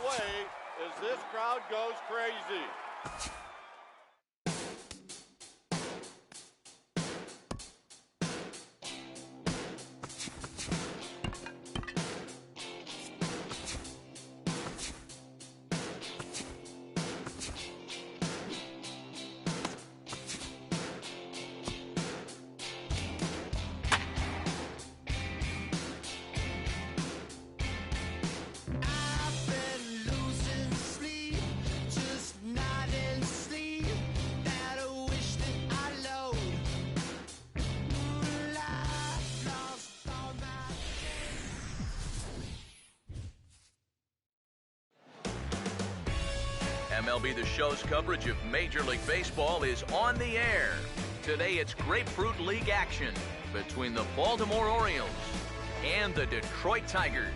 away as this crowd goes crazy. MLB The Show's coverage of Major League Baseball is on the air. Today it's Grapefruit League action between the Baltimore Orioles and the Detroit Tigers.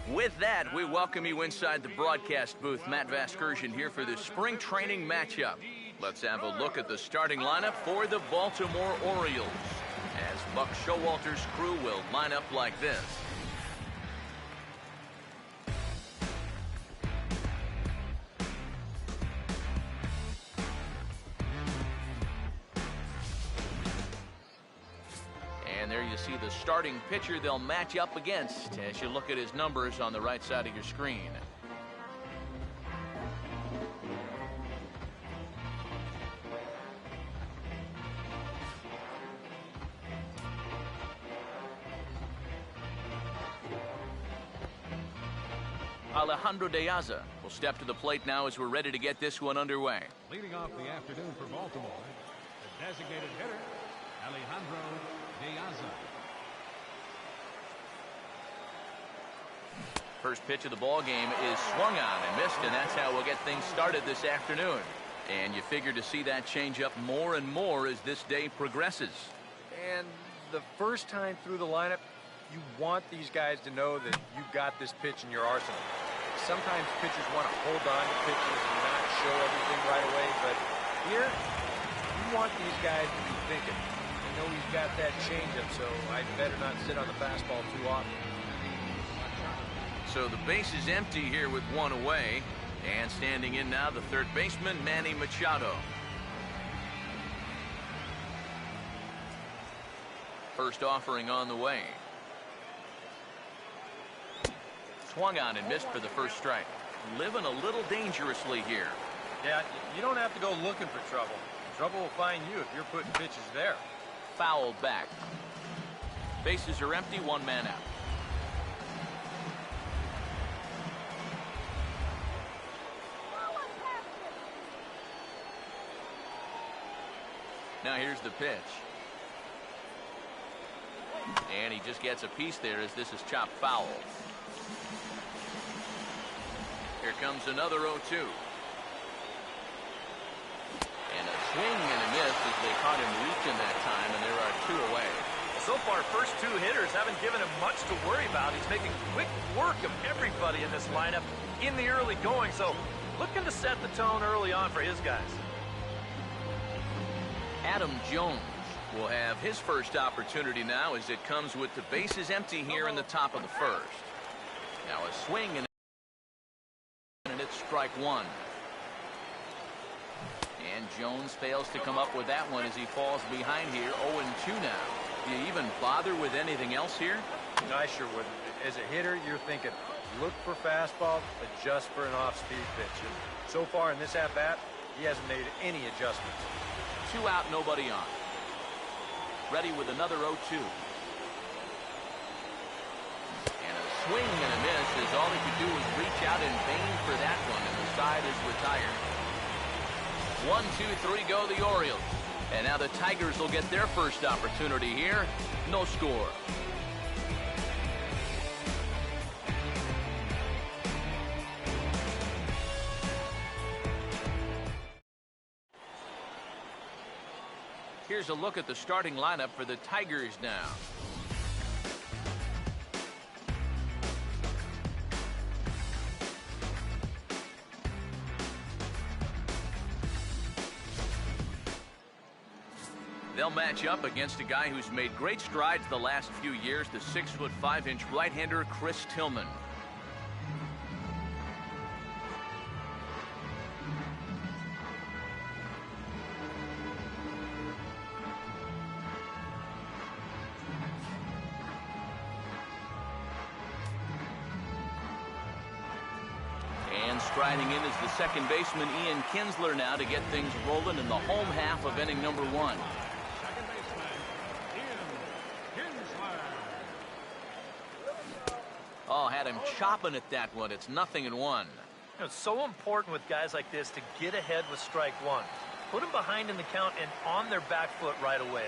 With that, we welcome you inside the broadcast booth. Matt Vasgersian here for the spring training matchup. Let's have a look at the starting lineup for the Baltimore Orioles, as Buck Showalter's crew will line up like this. And there you see the starting pitcher they'll match up against as you look at his numbers on the right side of your screen. Alejandro De Aza will step to the plate now as we're ready to get this one underway. Leading off the afternoon for Baltimore, the designated hitter, Alejandro De Aza. First pitch of the ball game is swung on and missed, and that's how we'll get things started this afternoon. And you figure to see that change up more and more as this day progresses. And the first time through the lineup, you want these guys to know that you got this pitch in your arsenal. Sometimes pitchers want to hold on to pitches and not show everything right away, but here, you want these guys to be thinking, I know he's got that changeup, so I better not sit on the fastball too often. So the base is empty here with one away, and standing in now the third baseman, Manny Machado. First offering on the way. Swung on and missed for the first strike. Living a little dangerously here. Yeah, you don't have to go looking for trouble. Trouble will find you if you're putting pitches there. Fouled back. Bases are empty, one man out. Now here's the pitch. And he just gets a piece there as this is chopped foul. Here comes another 0-2. And a swing and a miss as they caught him reaching that time, and there are two away. So far, first two hitters haven't given him much to worry about. He's making quick work of everybody in this lineup in the early going, so looking to set the tone early on for his guys. Adam Jones will have his first opportunity now as it comes with the bases empty here in the top of the first. Now a swing and it's strike one. And Jones fails to come up with that one as he falls behind here. 0-2 now. Do you even bother with anything else here? No, I sure wouldn't. As a hitter, you're thinking, look for fastball, adjust for an off-speed pitch. And so far in this at-bat, he hasn't made any adjustments. 2 out, nobody on. Ready with another 0-2. And a swing and a miss as all he could do was reach out in vain for that one, and the side is retired. 1, 2, 3 go the Orioles. And now the Tigers will get their first opportunity here. No score. Here's a look at the starting lineup for the Tigers now. They'll match up against a guy who's made great strides the last few years, the 6'5" right-hander Chris Tillman. And striding in is the second baseman Ian Kinsler now to get things rolling in the home half of inning number 1. Second baseman, Ian Kinsler. Oh, had him chopping at that one. It's 0-1. You know, it's so important with guys like this to get ahead with strike one. Put them behind in the count and on their back foot right away.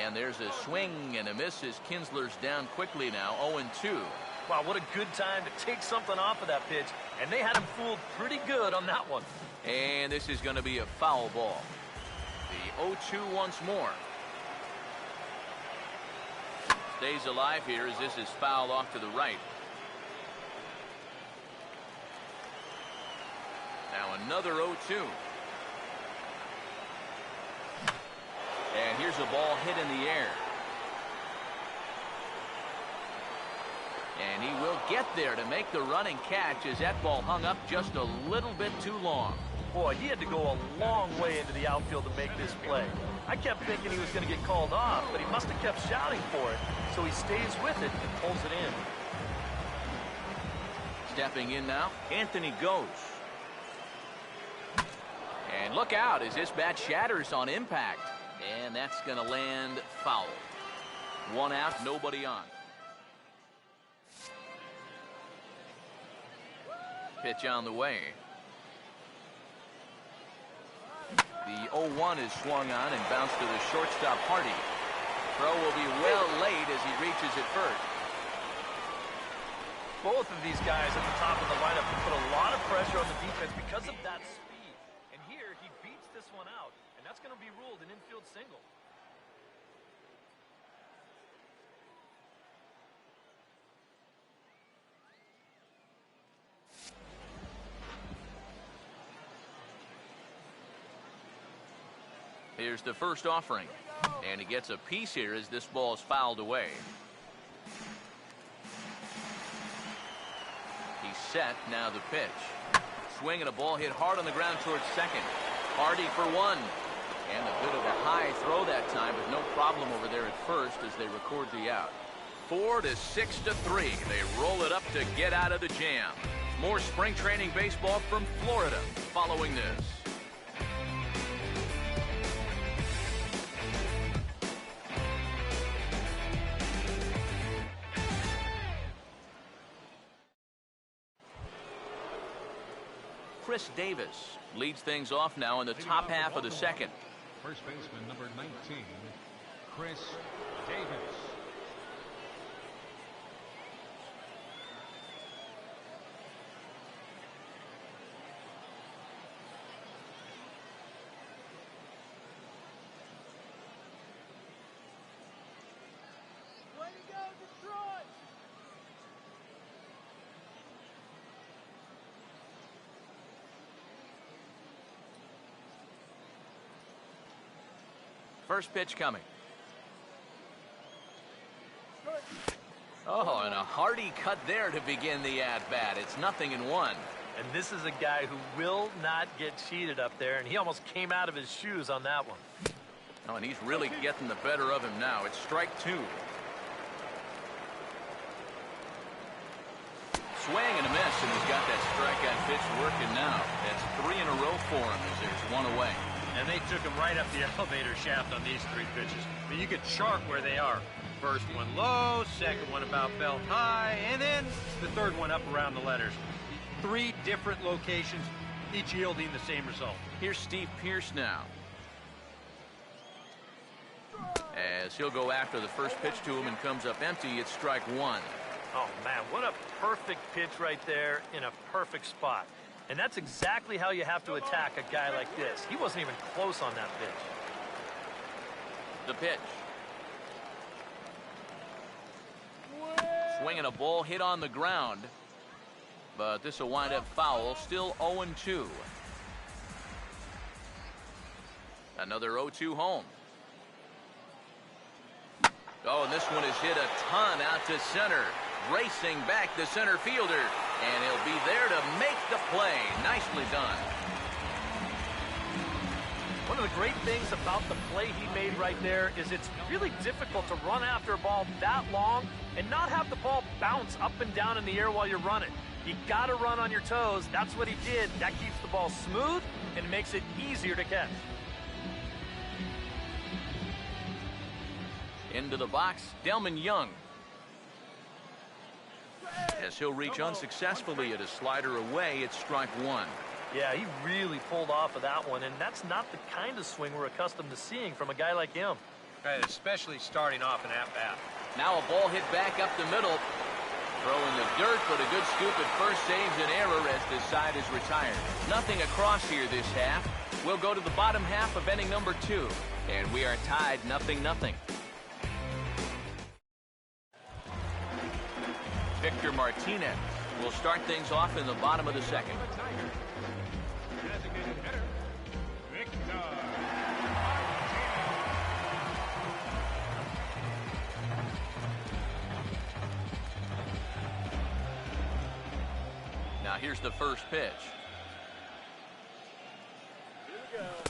And there's a swing and a miss as Kinsler's down quickly now, 0-2. Wow, what a good time to take something off of that pitch. And they had him fooled pretty good on that one. And this is going to be a foul ball. The 0-2 once more. Stays alive here as this is fouled off to the right. Now another 0-2. And here's a ball hit in the air. And he will get there to make the running catch as that ball hung up just a little bit too long. Boy, he had to go a long way into the outfield to make this play. I kept thinking he was going to get called off, but he must have kept shouting for it. So he stays with it and pulls it in. Stepping in now, Anthony goes. And look out as this bat shatters on impact. And that's going to land foul. 1 out, nobody on. Pitch on the way. The 0-1 is swung on and bounced to the shortstop Hardy. Throw will be well late as he reaches it first. Both of these guys at the top of the lineup put a lot of pressure on the defense because of that speed. And here he beats this one out, and that's going to be ruled an infield single. Here's the first offering. And he gets a piece here as this ball is fouled away. He's set, now the pitch. Swing and a ball hit hard on the ground towards second. Hardy for 1. And a bit of a high throw that time, but no problem over there at first as they record the out. 4 to 6 to 3. They roll it up to get out of the jam. More spring training baseball from Florida following this. Chris Davis leads things off now in the top half of the second. First baseman, number 19, Chris Davis. Way to go, Detroit! First pitch coming. Oh, and a hearty cut there to begin the at-bat. It's 0-1. And this is a guy who will not get cheated up there, and he almost came out of his shoes on that one. Oh, and he's really getting the better of him now. It's strike 2. Swing and a miss, and he's got that strikeout pitch working now. That's 3 in a row for him as there's 1 away. And they took him right up the elevator shaft on these 3 pitches. I mean, you could chart where they are. First one low, second one about belt high, and then the third one up around the letters. 3 different locations, each yielding the same result. Here's Steve Pearce now. As he'll go after the first pitch to him and comes up empty, it's strike 1. Oh, man, what a perfect pitch right there in a perfect spot. And that's exactly how you have to attack a guy like this. He wasn't even close on that pitch. The pitch. Swinging a ball hit on the ground. But this will wind up foul. Still 0-2. Another 0-2 home. Oh, and this one is hit a ton out to center. Racing back the center fielder. And he'll be there to make the play. Nicely done. One of the great things about the play he made right there is it's really difficult to run after a ball that long and not have the ball bounce up and down in the air while you're running. You got to run on your toes. That's what he did. That keeps the ball smooth and makes it easier to catch. Into the box, Delman Young. As he'll reach unsuccessfully at a slider away, it's strike one. Yeah, he really pulled off of that one, and that's not the kind of swing we're accustomed to seeing from a guy like him. Right, especially starting off an at-bat. Now a ball hit back up the middle. Throw in the dirt, but a good scoop at first saves an error as this side is retired. Nothing across here this half. We'll go to the bottom half of inning number 2, and we are tied 0-0. Victor Martinez will start things off in the bottom of the second. Designated hitter, Victor. Now here's the first pitch.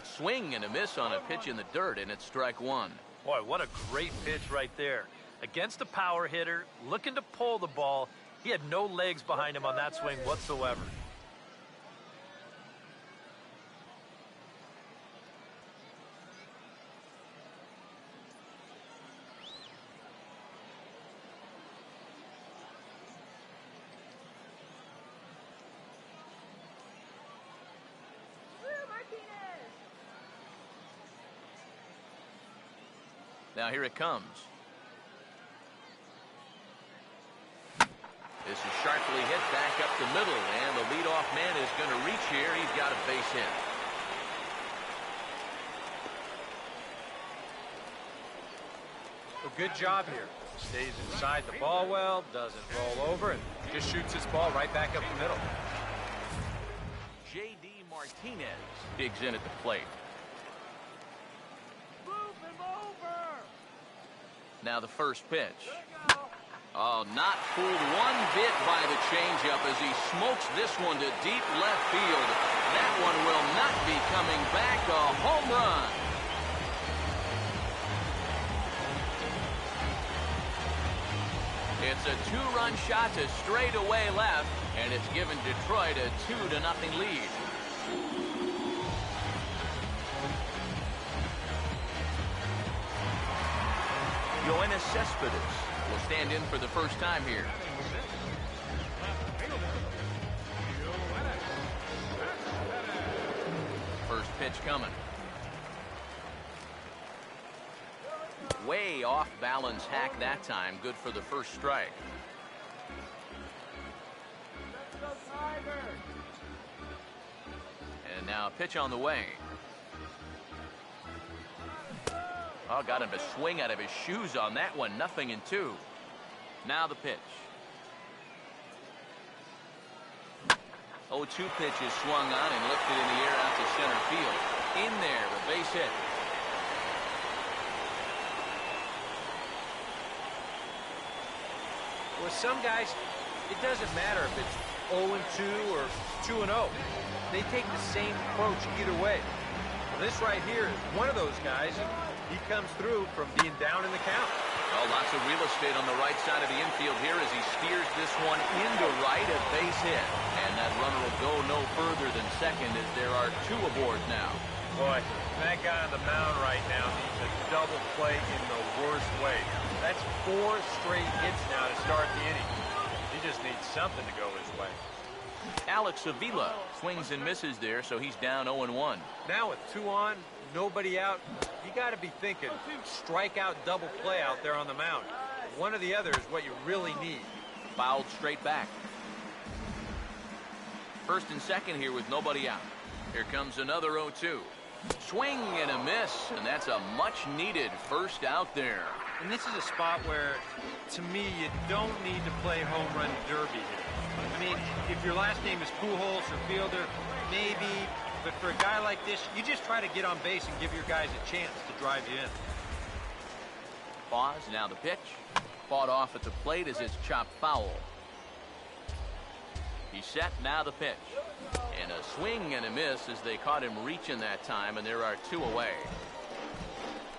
Swing and a miss on a pitch in the dirt, and it's strike one. Boy, what a great pitch right there. Against a power hitter, looking to pull the ball. He had no legs behind him on that swing whatsoever. Now here it comes. This is sharply hit back up the middle, and the leadoff man is going to reach here. He's got a base hit. A good job here. Stays inside the ball well, doesn't roll over, and just shoots his ball right back up the middle. J.D. Martinez digs in at the plate. Move him over! Now the first pitch. Oh, not fooled one bit by the changeup as he smokes this one to deep left field. That one will not be coming back. A home run. It's a two-run shot to straightaway left, and it's given Detroit a 2-0 lead. Yoenis Cespedes will stand in for the first time here. First pitch coming. Way off balance hack that time. Good for the first strike. And now a pitch on the way. Oh, got him to swing out of his shoes on that one. 0-2. Now the pitch. 0-2 pitch is swung on and lifted in the air out to center field. In there, a base hit. With some guys, it doesn't matter if it's 0-2 or 2-0. They take the same approach either way. Well, this right here is one of those guys, and he comes through from being down in the count. Oh, lots of real estate on the right side of the infield here as he steers this one into right, a base hit. And that runner will go no further than second as there are two aboard now. Boy, that guy on the mound right now needs a double play in the worst way. That's 4 straight hits now to start the inning. He just needs something to go his way. Alex Avila swings and misses there, so he's down 0-1. Now with 2 on, nobody out, you got to be thinking strikeout double play out there on the mound. One or the other is what you really need. Fouled straight back. First and second here with nobody out. Here comes another 0-2. Swing and a miss, and that's a much-needed first out there. And this is a spot where, to me, you don't need to play home run derby here. I mean, if your last name is Pujols or Fielder, maybe, but for a guy like this, you just try to get on base and give your guys a chance to drive you in. Pause, now the pitch. Fought off at the plate as it's chopped foul. He's set, now the pitch. And a swing and a miss as they caught him reaching that time, and there are 2 away.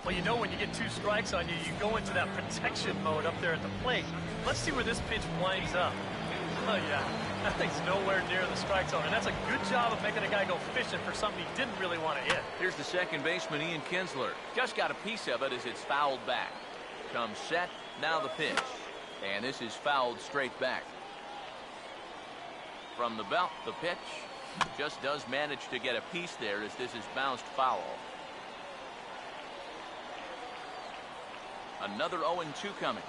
Well, you know when you get 2 strikes on you, you go into that protection mode up there at the plate. Let's see where this pitch winds up. Oh, yeah, that thing's nowhere near the strike zone, and that's a good job of making a guy go fishing for something he didn't really want to hit. Here's the second baseman, Ian Kinsler. Just got a piece of it as it's fouled back. Comes set, now the pitch. And this is fouled straight back. From the belt, the pitch. Just does manage to get a piece there as this is bounced foul. Another 0-2 coming.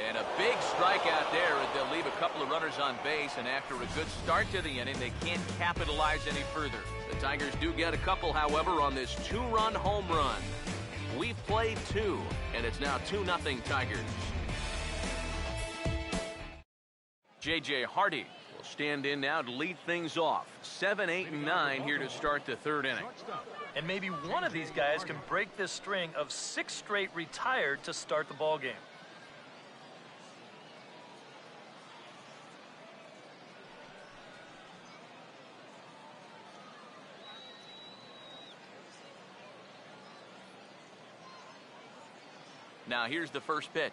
And a big strikeout there as they'll leave a couple of runners on base, and after a good start to the inning, they can't capitalize any further. The Tigers do get a couple, however, on this 2-run home run. We've played 2, and it's now 2-0 Tigers. J.J. Hardy will stand in now to lead things off. 7, 8, and 9 here to start the 3rd inning. And maybe one of these guys can break this string of 6 straight retired to start the ball game. Now here's the first pitch.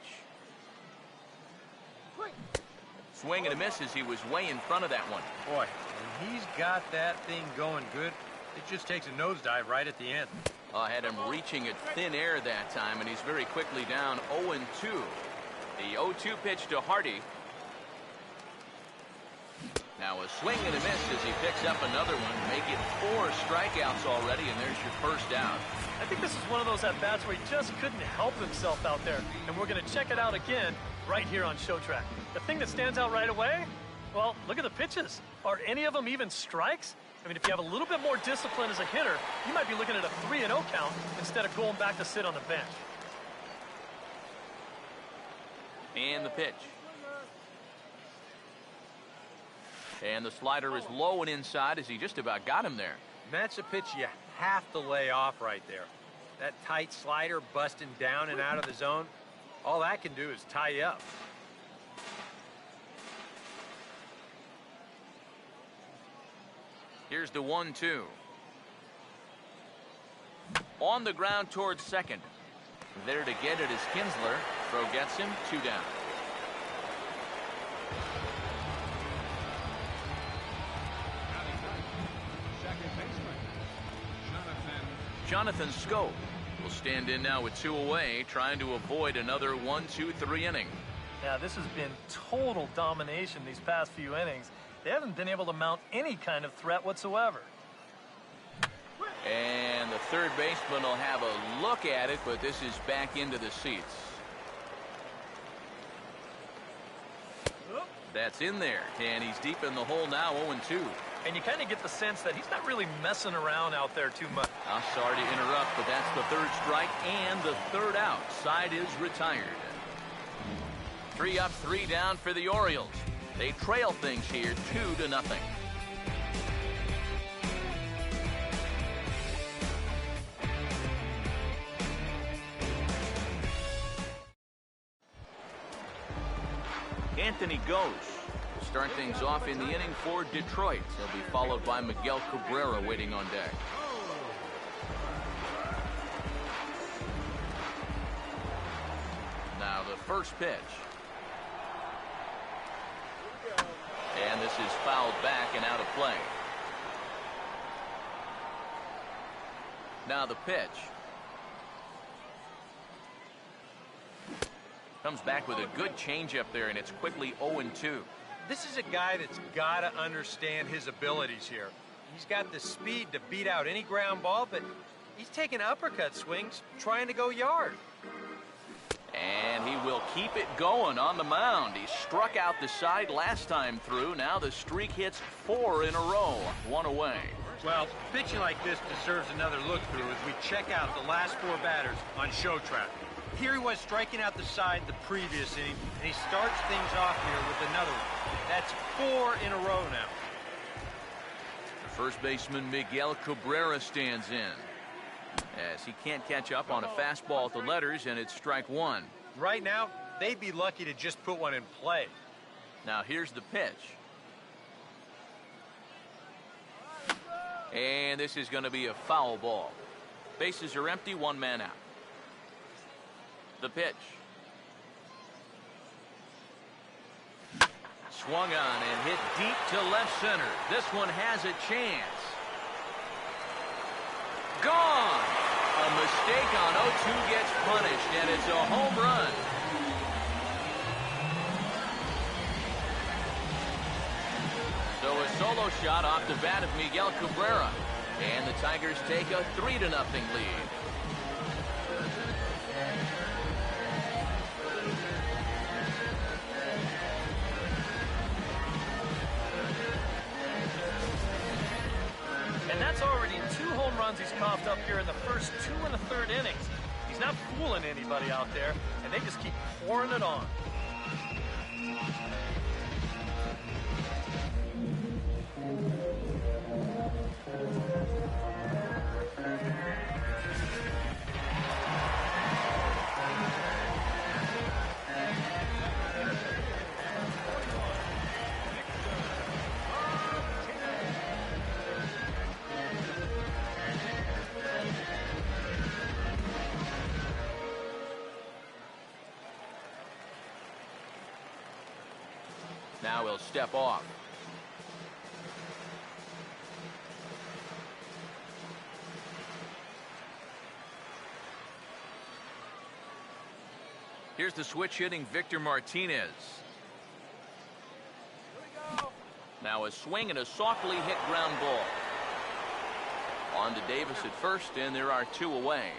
Swing and a miss as he was way in front of that one. Boy, when he's got that thing going good, it just takes a nosedive right at the end. Had him reaching at thin air that time, and he's very quickly down 0-2. The 0-2 pitch to Hardy. Now a swing and a miss as he picks up another one. Make it 4 strikeouts already, and there's your first out. I think this is one of those at-bats where he just couldn't help himself out there. And we're going to check it out again right here on Show Track. The thing that stands out right away, well, look at the pitches. Are any of them even strikes? I mean, if you have a little bit more discipline as a hitter, you might be looking at a 3-0 count instead of going back to sit on the bench. And the pitch. And the slider is low and inside as he just about got him there. That's a pitch you have to lay off right there. That tight slider busting down and out of the zone, all that can do is tie you up. Here's the 1-2. On the ground towards second. There to get it is Kinsler. Throw gets him, 2 down. Second baseman, Jonathan Scope will stand in now with 2 away, trying to avoid another 1-2-3 inning. Yeah, this has been total domination these past few innings. They haven't been able to mount any kind of threat whatsoever. And the third baseman will have a look at it, but this is back into the seats. That's in there, and he's deep in the hole now, 0-2. And you kind of get the sense that he's not really messing around out there too much. I'm sorry to interrupt, but that's the 3rd strike and the 3rd out. Side is retired. 3 up, 3 down for the Orioles. They trail things here 2-0. Anthony goes. Start things off in the inning for Detroit. He'll be followed by Miguel Cabrera waiting on deck. Now the first pitch. And this is fouled back and out of play. Now the pitch. Comes back with a good changeup there, and it's quickly 0-2. This is a guy that's got to understand his abilities here. He's got the speed to beat out any ground ball, but he's taking uppercut swings trying to go yard. And he will keep it going on the mound. He struck out the side last time through. Now the streak hits 4 in a row. 1 away. Well, pitching like this deserves another look through as we check out the last 4 batters on Show Track. Here he was striking out the side the previous inning, and he starts things off here with another one. That's 4 in a row now. The first baseman Miguel Cabrera stands in, as he can't catch up on a fastball at the letters, and it's strike 1. Right now, they'd be lucky to just put one in play. Now here's the pitch. And this is going to be a foul ball. Bases are empty, one man out. The pitch. Swung on and hit deep to left center. This one has a chance. Gone! A mistake on 0-2 gets punished, and it's a home run. So a solo shot off the bat of Miguel Cabrera. And the Tigers take a 3-0 lead. And that's already 2 home runs he's coughed up here in the first 2 and a third innings. He's not fooling anybody out there, and they just keep pouring it on. Now he'll step off. Here's the switch hitting Victor Martinez. Now a swing and a softly hit ground ball. On to Davis at first, and there are 2 away.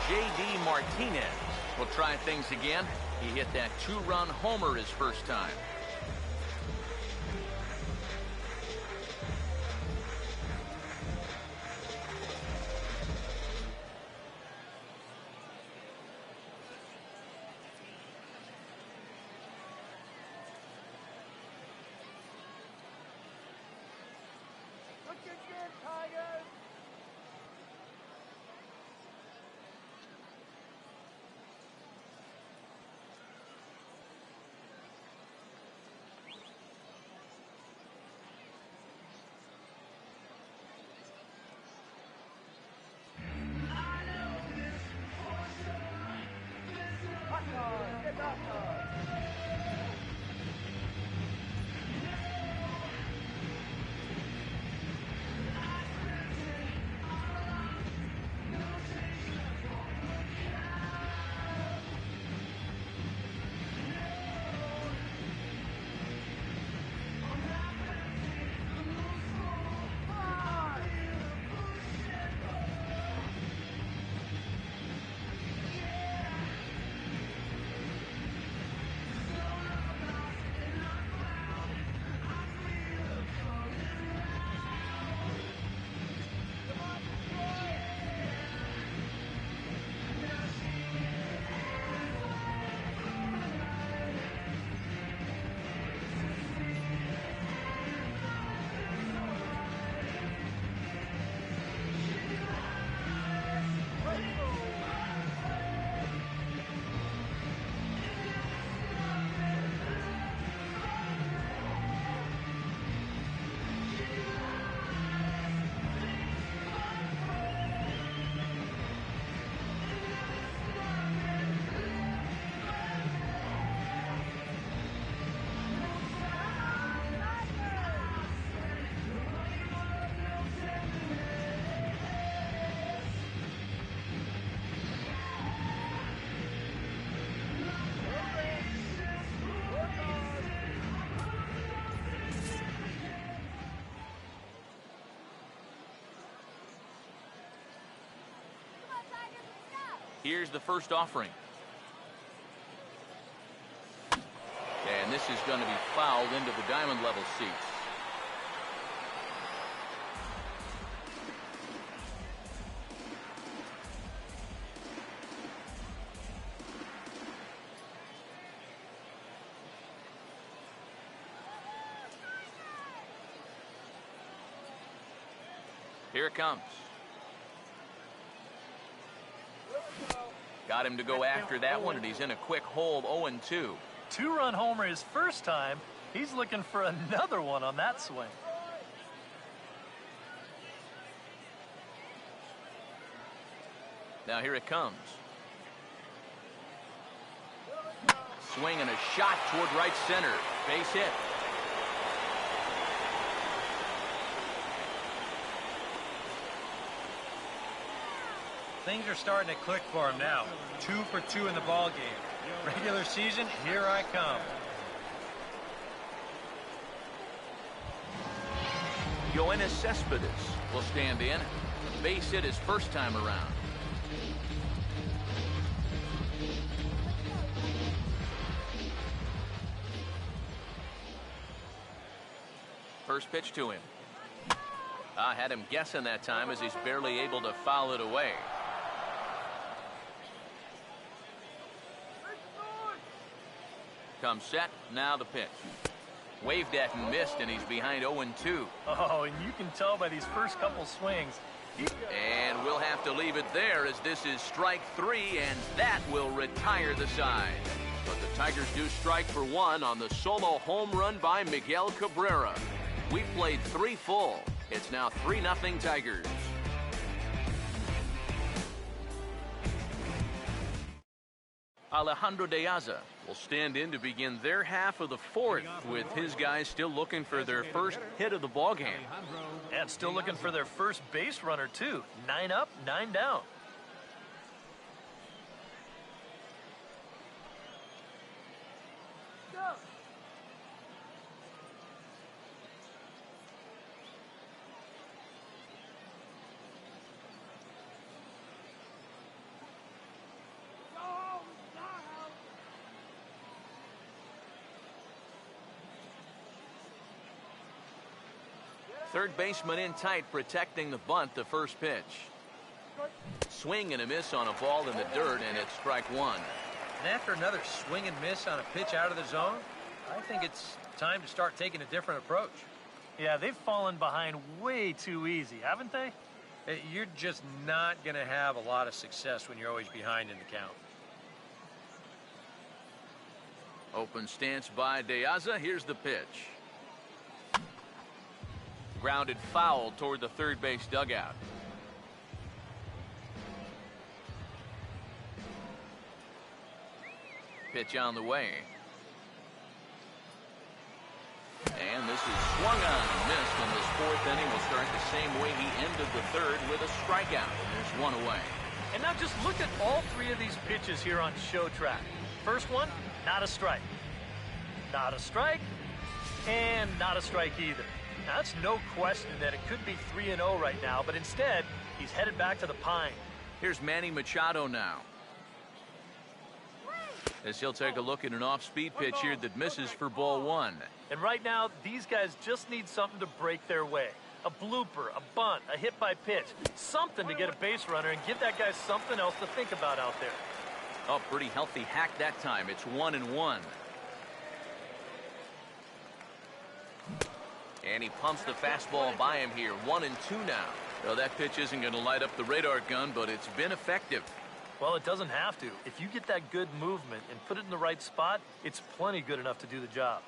J.D. Martinez will try things again. He hit that 2-run homer his first time. Looking good, Tigers. Here's the first offering. And this is going to be fouled into the diamond level seats. Here it comes. Got him to go after that one, and he's in a quick hold, 0-2. Two-run homer his first time. He's looking for another one on that swing. Now here it comes. Swing and a shot toward right center. Base hit. Things are starting to click for him now. 2 for 2 in the ball game. Regular season, here I come. Yoenis Cespedes will stand in. Base hit his first time around. First pitch to him. I had him guessing that time as he's barely able to foul it away. Comes set, now the pitch. Waved at and missed, and he's behind 0-2. Oh, and you can tell by these first couple swings. And we'll have to leave it there as this is strike 3, and that will retire the side. But the Tigers do strike for 1 on the solo home run by Miguel Cabrera. We've played 3 full. It's now 3-0 Tigers. Alejandro De Aza will stand in to begin their half of the 4th, with his guys still looking for their first hit of the ballgame. And still looking for their first base runner, too. 9 up, 9 down. Third baseman in tight, protecting the bunt, the first pitch. Swing and a miss on a ball in the dirt, and it's strike 1. And after another swing and miss on a pitch out of the zone, I think it's time to start taking a different approach. Yeah, they've fallen behind way too easy, haven't they? You're just not going to have a lot of success when you're always behind in the count. Open stance by De Aza. Here's the pitch. Grounded foul toward the third base dugout. Pitch on the way. And this is swung on and missed, and this 4th inning will start the same way he ended the 3rd, with a strikeout. There's 1 away. And now just look at all 3 of these pitches here on show track. First one, not a strike. Not a strike, and not a strike either. Now, that's no question that it could be 3-0 right now, but instead, he's headed back to the pine. Here's Manny Machado now, as he'll take a look at an off-speed pitch here that misses for ball 1. And right now, these guys just need something to break their way. A blooper, a bunt, a hit by pitch, something to get a base runner and give that guy something else to think about out there. Oh, pretty healthy hack that time. It's 1-1. And he pumps the fastball by him here. 1-2 now. Well, that pitch isn't going to light up the radar gun, but it's been effective. Well, it doesn't have to. If you get that good movement and put it in the right spot, it's plenty good enough to do the job.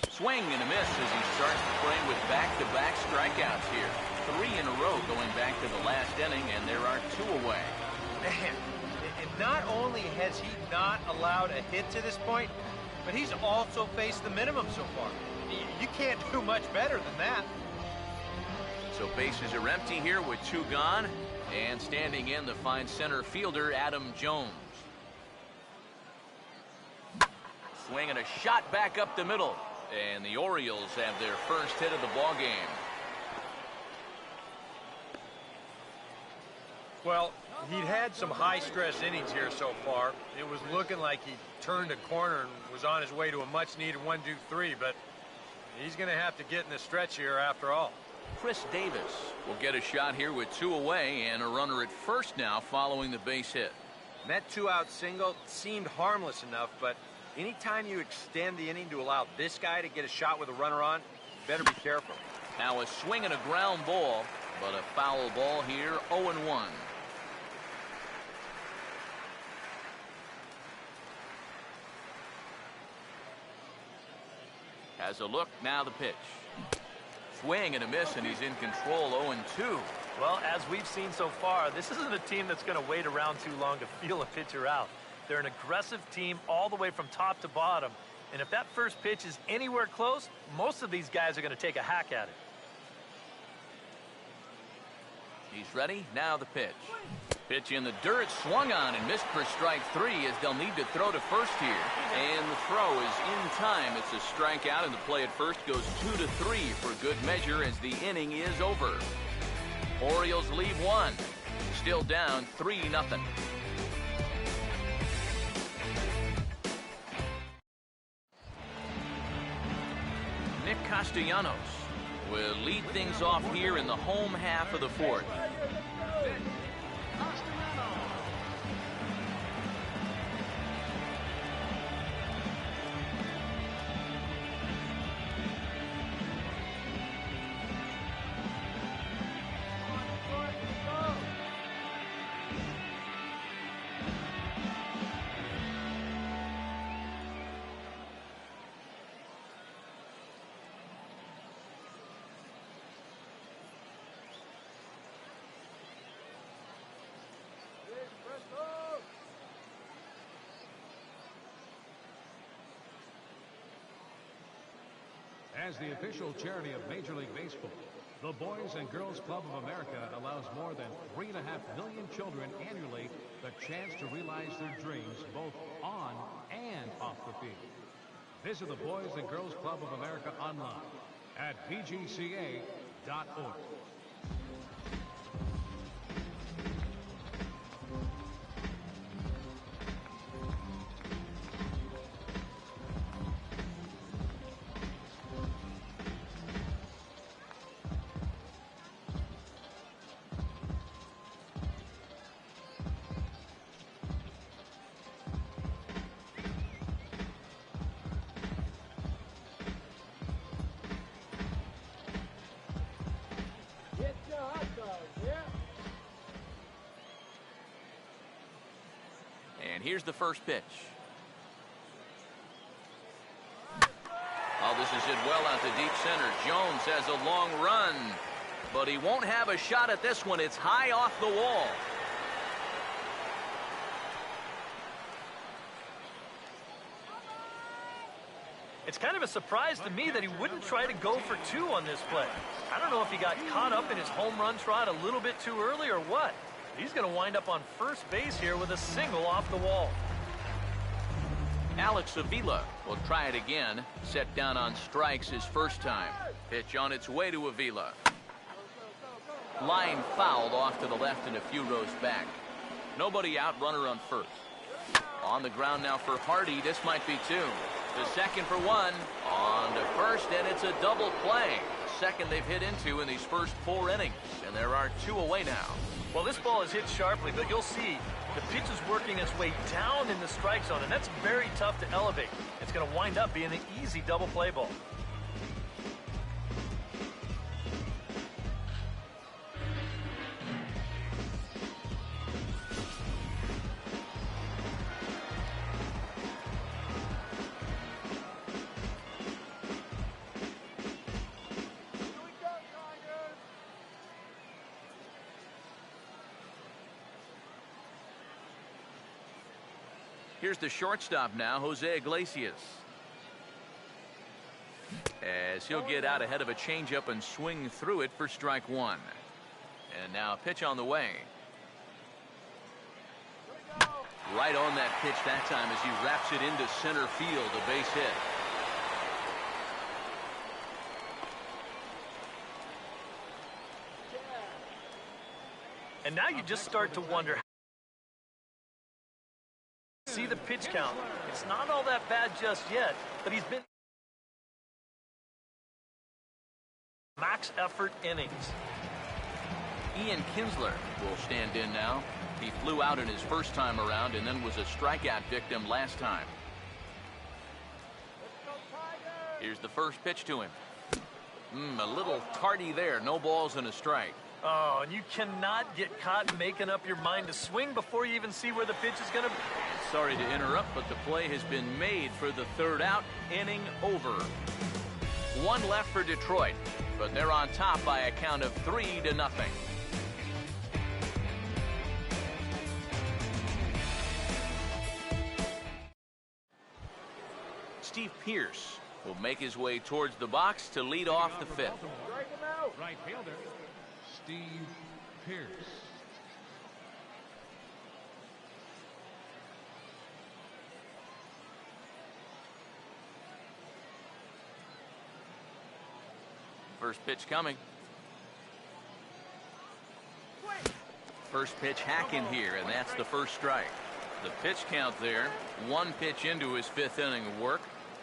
Swing and a miss as he starts the frame with back-to-back strikeouts here. 3 in a row going back to the last inning, and there are 2 away. Man, and not only has he not allowed a hit to this point, but he's also faced the minimum so far. You can't do much better than that. So bases are empty here with 2 gone, and standing in the fine center fielder, Adam Jones. Swing and a shot back up the middle, and the Orioles have their first hit of the ball game. Well, he'd had some high-stress innings here so far. It was looking like he turned a corner and was on his way to a much-needed 1-2-3, but he's going to have to get in the stretch here after all. Chris Davis will get a shot here with 2 away and a runner at first now following the base hit. And that 2-out single seemed harmless enough, but anytime you extend the inning to allow this guy to get a shot with a runner on, you better be careful. Now a swing and a ground ball, But a foul ball here, 0-1. Has a look, now the pitch. Swing and a miss, and he's in control, 0-2. Well, as we've seen so far, this isn't a team that's going to wait around too long to feel a pitcher out. They're an aggressive team all the way from top to bottom. And if that first pitch is anywhere close, most of these guys are going to take a hack at it. He's ready, now the pitch. Pitch in the dirt, swung on and missed for strike 3 as they'll need to throw to first here. And the throw is in time. It's a strikeout, and the play at first goes 2-3 for good measure as the inning is over. Orioles lead 1. Still down 3-0. Nick Castellanos will lead things off here in the home half of the fourth. As the official charity of Major League Baseball, the Boys and Girls Club of America allows more than 3.5 million children annually the chance to realize their dreams both on and off the field. Visit the Boys and Girls Club of America online at bgca.org. And here's the first pitch. Oh, this is hit well out to deep center. Jones has a long run, but he won't have a shot at this one. It's high off the wall. It's kind of a surprise to me that he wouldn't try to go for 2 on this play. I don't know if he got caught up in his home run trot a little bit too early or what. He's going to wind up on first base here with a single off the wall. Alex Avila will try it again. Set down on strikes his first time. Pitch on its way to Avila. Line fouled off to the left and a few rows back. Nobody out, runner on first. On the ground now for Hardy. This might be 2. The second for 1. On to first, and it's a double play. Second they've hit into in these first 4 innings. And there are 2 away now. Well, this ball is hit sharply, but you'll see the pitch is working its way down in the strike zone, and that's very tough to elevate. It's going to wind up being an easy double play ball. Here's the shortstop now, Jose Iglesias. As he'll get out ahead of a changeup and swing through it for strike 1. And now a pitch on the way. Right on that pitch that time as he wraps it into center field, a base hit. And now you just start to wonder. See the pitch count. It's not all that bad just yet, but he's been max effort innings. Ian Kinsler will stand in now. He flew out in his first time around and then was a strikeout victim last time. Here's the first pitch to him. A little tardy there. No balls and a strike. Oh, and you cannot get caught making up your mind to swing before you even see where the pitch is going to be. Sorry to interrupt, but the play has been made for the third out. Inning over. One left for Detroit, but they're on top by a count of 3-0. Steve Pierce will make his way towards the box to lead off the fifth. Right fielder, Steve Pierce. First pitch coming. First pitch hacking here, and that's the first strike. The pitch count there, one pitch into his fifth inning of work.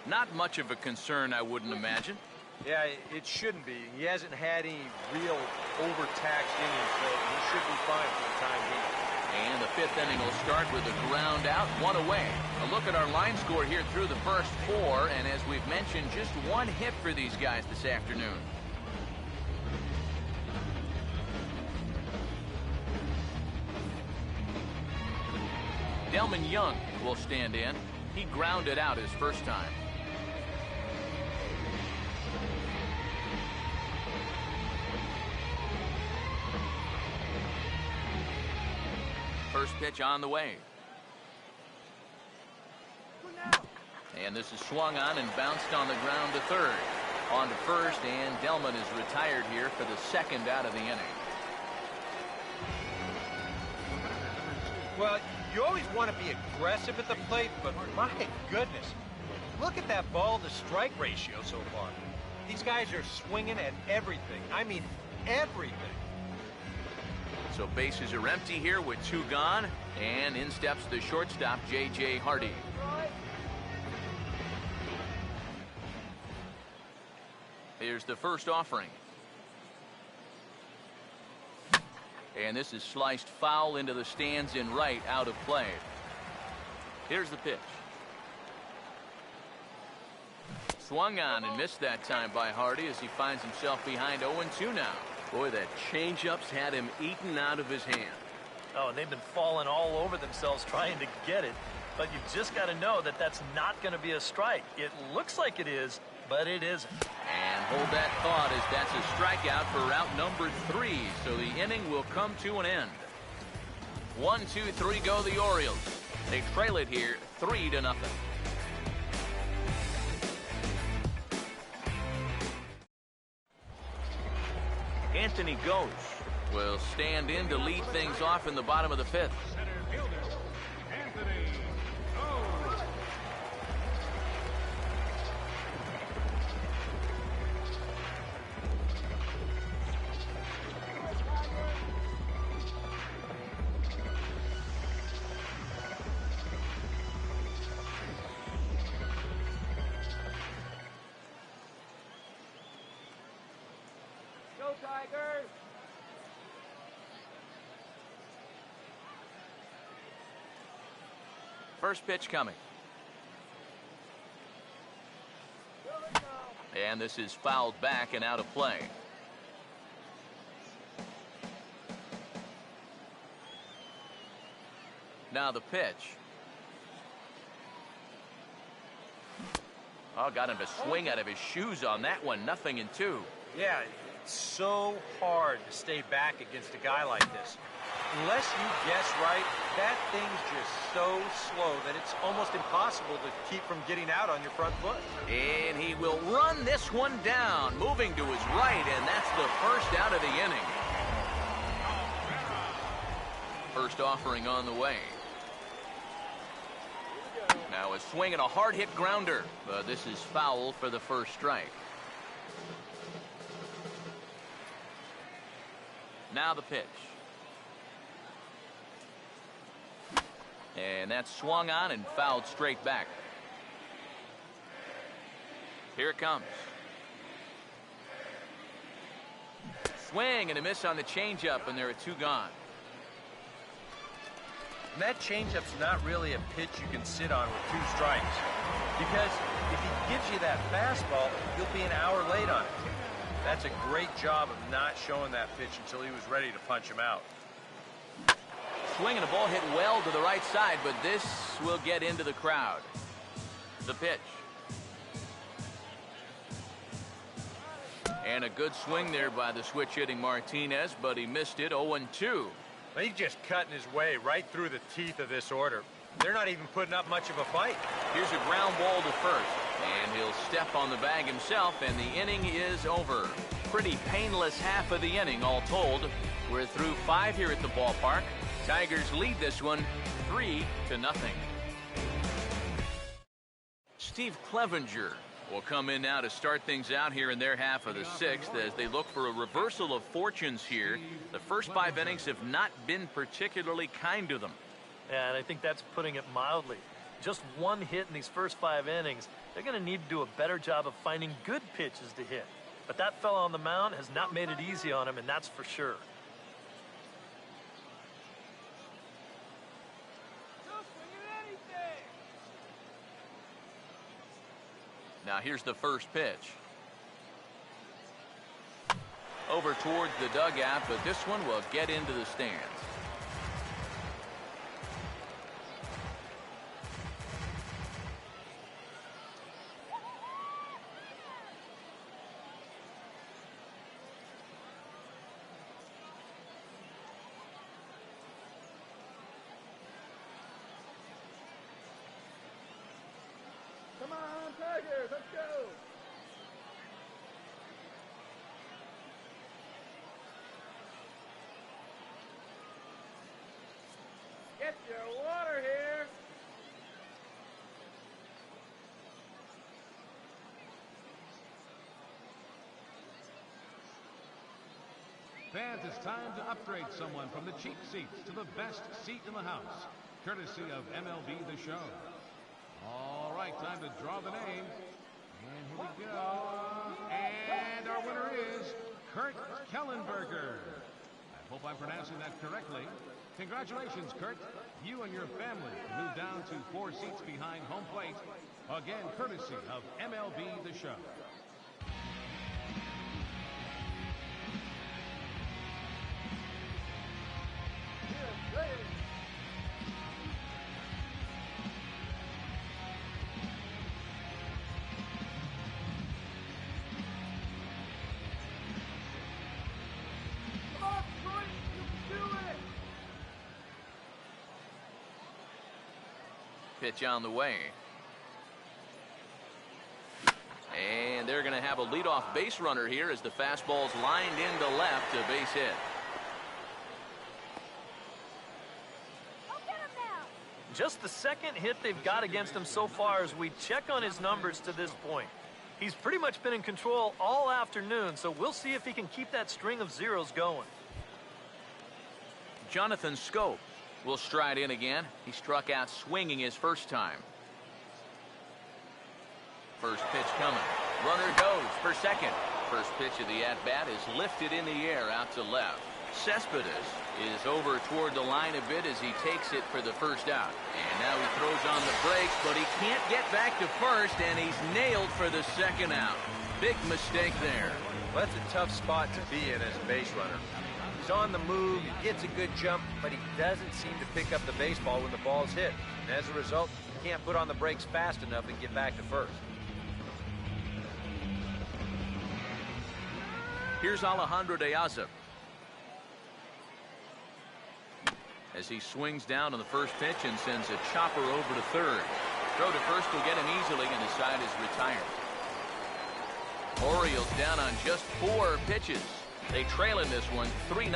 Not much of a concern, I wouldn't imagine. Yeah, it shouldn't be. He hasn't had any real overtaxed innings, so he should be fine for the time being. And the fifth inning will start with a ground out, one away. A look at our line score here through the first four, and as we've mentioned, just one hit for these guys this afternoon. Delman Young will stand in. He grounded out his first time. First pitch on the way. And this is swung on and bounced on the ground to third. On to first, and Delman is retired here for the second out of the inning. Well, you always want to be aggressive at the plate, but my goodness, look at that ball to strike ratio so far. These guys are swinging at everything. I mean, everything. So bases are empty here with two gone, and in steps the shortstop, J.J. Hardy. Here's the first offering. And this is sliced foul into the stands in right, out of play. Here's the pitch. Swung on and missed that time by Hardy as he finds himself behind 0-2 now. Boy, that changeup's had him eaten out of his hand. Oh, and they've been falling all over themselves trying to get it. But you've just got to know that that's not going to be a strike. It looks like it is, but it isn't. And hold that thought as that's a strikeout for route number 3. So the inning will come to an end. 1, 2, 3 go the Orioles. They trail it here 3-0. Anthony Ghost will stand in to lead things off in the bottom of the fifth. Center fielder, Anthony Ghost. Go Tigers! First pitch coming. And this is fouled back and out of play. Now the pitch. Oh, got him to swing out of his shoes on that one. 0-2. Yeah, it's so hard to stay back against a guy like this. Unless you guess right, that thing's just so slow that it's almost impossible to keep from getting out on your front foot. And he will run this one down, moving to his right, and that's the first out of the inning. First offering on the way. Now a swing and a hard-hit grounder, but this is foul for the first strike. Now the pitch. And that's swung on and fouled straight back. Here it comes. Swing and a miss on the changeup, and there are two gone. And that changeup's not really a pitch you can sit on with 2 strikes. Because if he gives you that fastball, you'll be an hour late on it. That's a great job of not showing that pitch until he was ready to punch him out. Swing and a ball hit well to the right side, but this will get into the crowd. The pitch. And a good swing there by the switch-hitting Martinez, but he missed it. 0-2. He's just cutting his way right through the teeth of this order. They're not even putting up much of a fight. Here's a ground ball to first, and he'll step on the bag himself, and the inning is over. Pretty painless half of the inning, all told. We're through 5 here at the ballpark. Tigers lead this one 3-0. Steve Clevenger will come in now to start things out here in their half of the 6th as they look for a reversal of fortunes here. The first 5 innings have not been particularly kind to them. Yeah, and I think that's putting it mildly. Just 1 hit in these first 5 innings. They're going to need to do a better job of finding good pitches to hit. But that fella on the mound has not made it easy on him, and that's for sure. Now here's the first pitch. Over towards the dugout, but this one will get into the stands. Come on, Tigers, let's go! Get your water here! Fans, it's time to upgrade someone from the cheap seats to the best seat in the house, courtesy of MLB The Show. All right, time to draw the name. And here we go. And our winner is Kurt Kellenberger. I hope I'm pronouncing that correctly. Congratulations, Kurt. You and your family moved down to 4 seats behind home plate. Again, courtesy of MLB The Show. Pitch on the way. And they're going to have a leadoff base runner here as the fastball's lined into left, a base hit. Just the second hit they've got against him so far as we check on his numbers to this point. He's pretty much been in control all afternoon, so we'll see if he can keep that string of zeros going. Jonathan Scope will stride in again. He struck out swinging his first time. First pitch coming. Runner goes for second. First pitch of the at-bat is lifted in the air out to left. Cespedes is over toward the line a bit as he takes it for the first out. And now he throws on the brakes, but he can't get back to first, and he's nailed for the second out. Big mistake there. Well, that's a tough spot to be in as a base runner. He's on the move, he gets a good jump, but he doesn't seem to pick up the baseball when the ball's hit. And as a result, he can't put on the brakes fast enough and get back to first. Here's Alejandro de Aza. As he swings down on the first pitch and sends a chopper over to third. Throw to first will get him easily, and the side is retired. Orioles down on just 4 pitches. They trail in this one 3-0.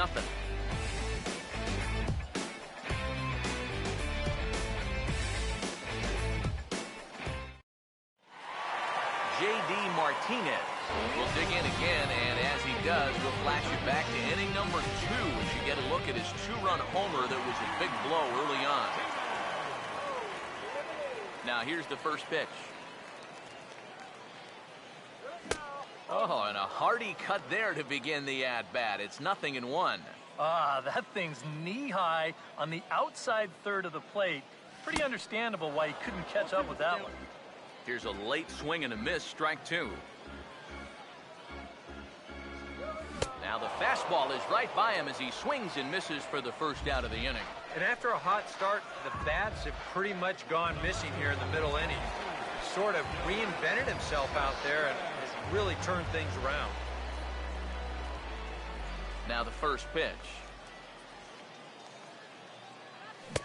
J.D. Martinez will dig in again, and as he does, we'll flash it back to inning number 2 as you get a look at his 2-run homer that was a big blow early on. Now here's the first pitch. Oh, and a hearty cut there to begin the at-bat. It's 0-1. Ah, that thing's knee-high on the outside third of the plate. Pretty understandable why he couldn't catch up with that one. Here's a late swing and a miss, strike 2. Now the fastball is right by him as he swings and misses for the first out of the inning. And after a hot start, the bats have pretty much gone missing here in the middle inning. Sort of reinvented himself out there and has really turned things around. Now the first pitch.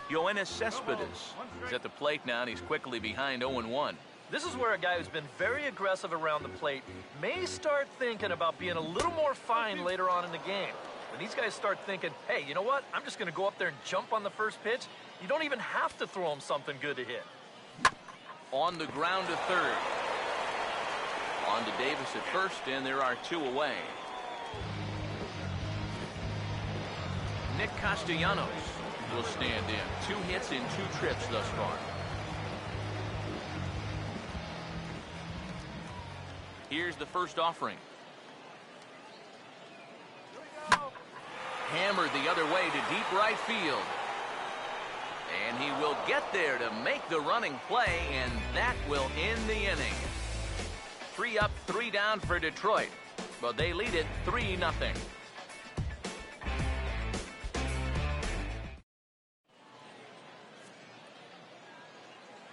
Yoenis Cespedes is at the plate now, and he's quickly behind 0-1. This is where a guy who's been very aggressive around the plate may start thinking about being a little more fine later on in the game. When these guys start thinking, hey, you know what? I'm just going to go up there and jump on the first pitch. You don't even have to throw him something good to hit. On the ground to third. On to Davis at first, and there are 2 away. Nick Castellanos will stand in. 2 hits in 2 trips thus far. Here's the first offering. Hammered the other way to deep right field. And he will get there to make the running play, and that will end the inning. 3 up, 3 down for Detroit, but they lead it 3-0.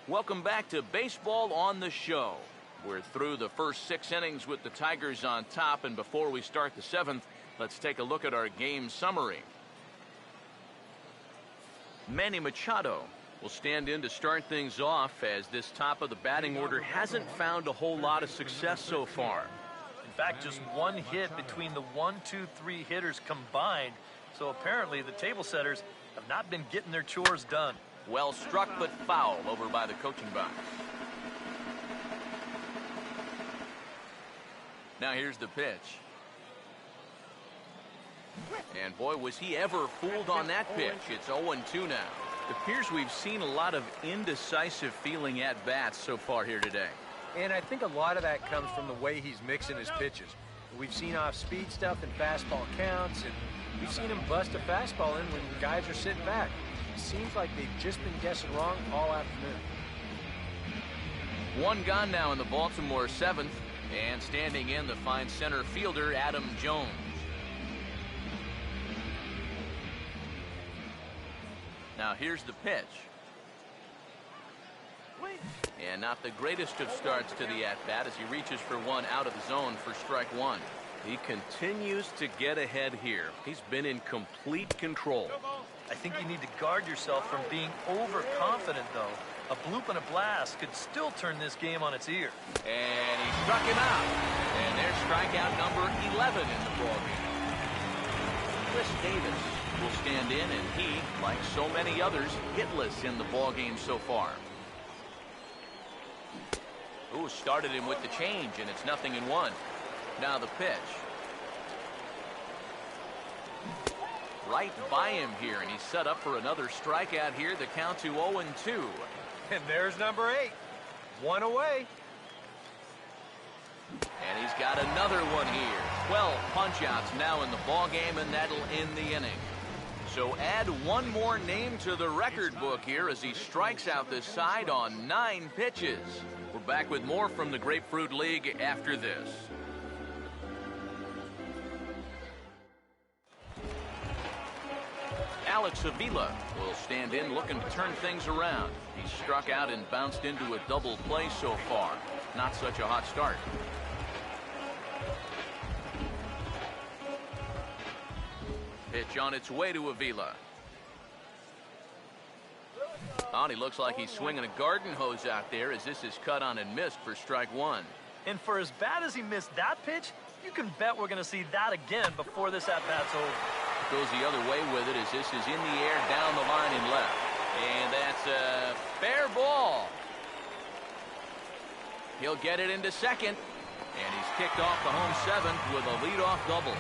Welcome back to Baseball on the Show. We're through the first 6 innings with the Tigers on top, and before we start the 7th, let's take a look at our game summary. Manny Machado will stand in to start things off, as this top of the batting order hasn't found a whole lot of success so far. In fact, just 1 hit between the 1, 2, 3 hitters combined. So apparently the table setters have not been getting their chores done. Well struck, but foul over by the coaching box. Now here's the pitch. And boy, was he ever fooled on that pitch. It's 0-2 now. It appears we've seen a lot of indecisive feeling at bats so far here today. And I think a lot of that comes from the way he's mixing his pitches. We've seen off-speed stuff and fastball counts, and we've seen him bust a fastball in when guys are sitting back. It seems like they've just been guessing wrong all afternoon. 1 gone now in the Baltimore 7th, and standing in the fine center fielder Adam Jones. Now here's the pitch. And not the greatest of starts to the at-bat as he reaches for 1 out of the zone for strike 1. He continues to get ahead here. He's been in complete control. I think you need to guard yourself from being overconfident, though. A bloop and a blast could still turn this game on its ear. And he struck him out. And there's strikeout number 11 in the ballgame. Chris Davis will stand in, and he, like so many others, hitless in the ballgame so far. Ooh, started him with the change, and it's 0-1. Now the pitch. Right by him here, and he's set up for another strikeout here. The count to 0-2. And there's number 8. 1 away. And he's got another one here. 12 punch-outs now in the ballgame, and that'll end the inning. So add 1 more name to the record book here as he strikes out this side on 9 pitches. We're back with more from the Grapefruit League after this. Alex Avila will stand in looking to turn things around. He struck out and bounced into a double play so far. Not such a hot start. Pitch on its way to Avila. Oh, and he looks like he's swinging a garden hose out there as this is cut on and missed for strike 1. And for as bad as he missed that pitch, you can bet we're going to see that again before this at-bat's over. Goes the other way with it as this is in the air down the line and left. And that's a fair ball. He'll get it into second. And he's kicked off the home 7th with a leadoff double.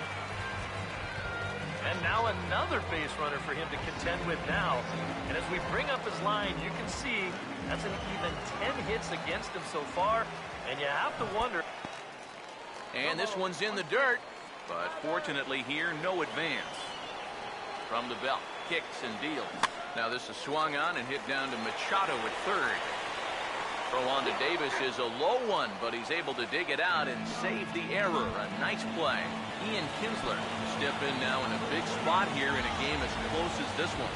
And now another base runner for him to contend with now. And as we bring up his line, you can see that's an even 10 hits against him so far. And you have to wonder. And this one's in the dirt. But fortunately here, no advance. From the belt, kicks and deals. Now this is swung on and hit down to Machado at third. Throw on to Davis is a low one, but he's able to dig it out and save the error. A nice play. Ian Kinsler step in now in a big spot here in a game as close as this one.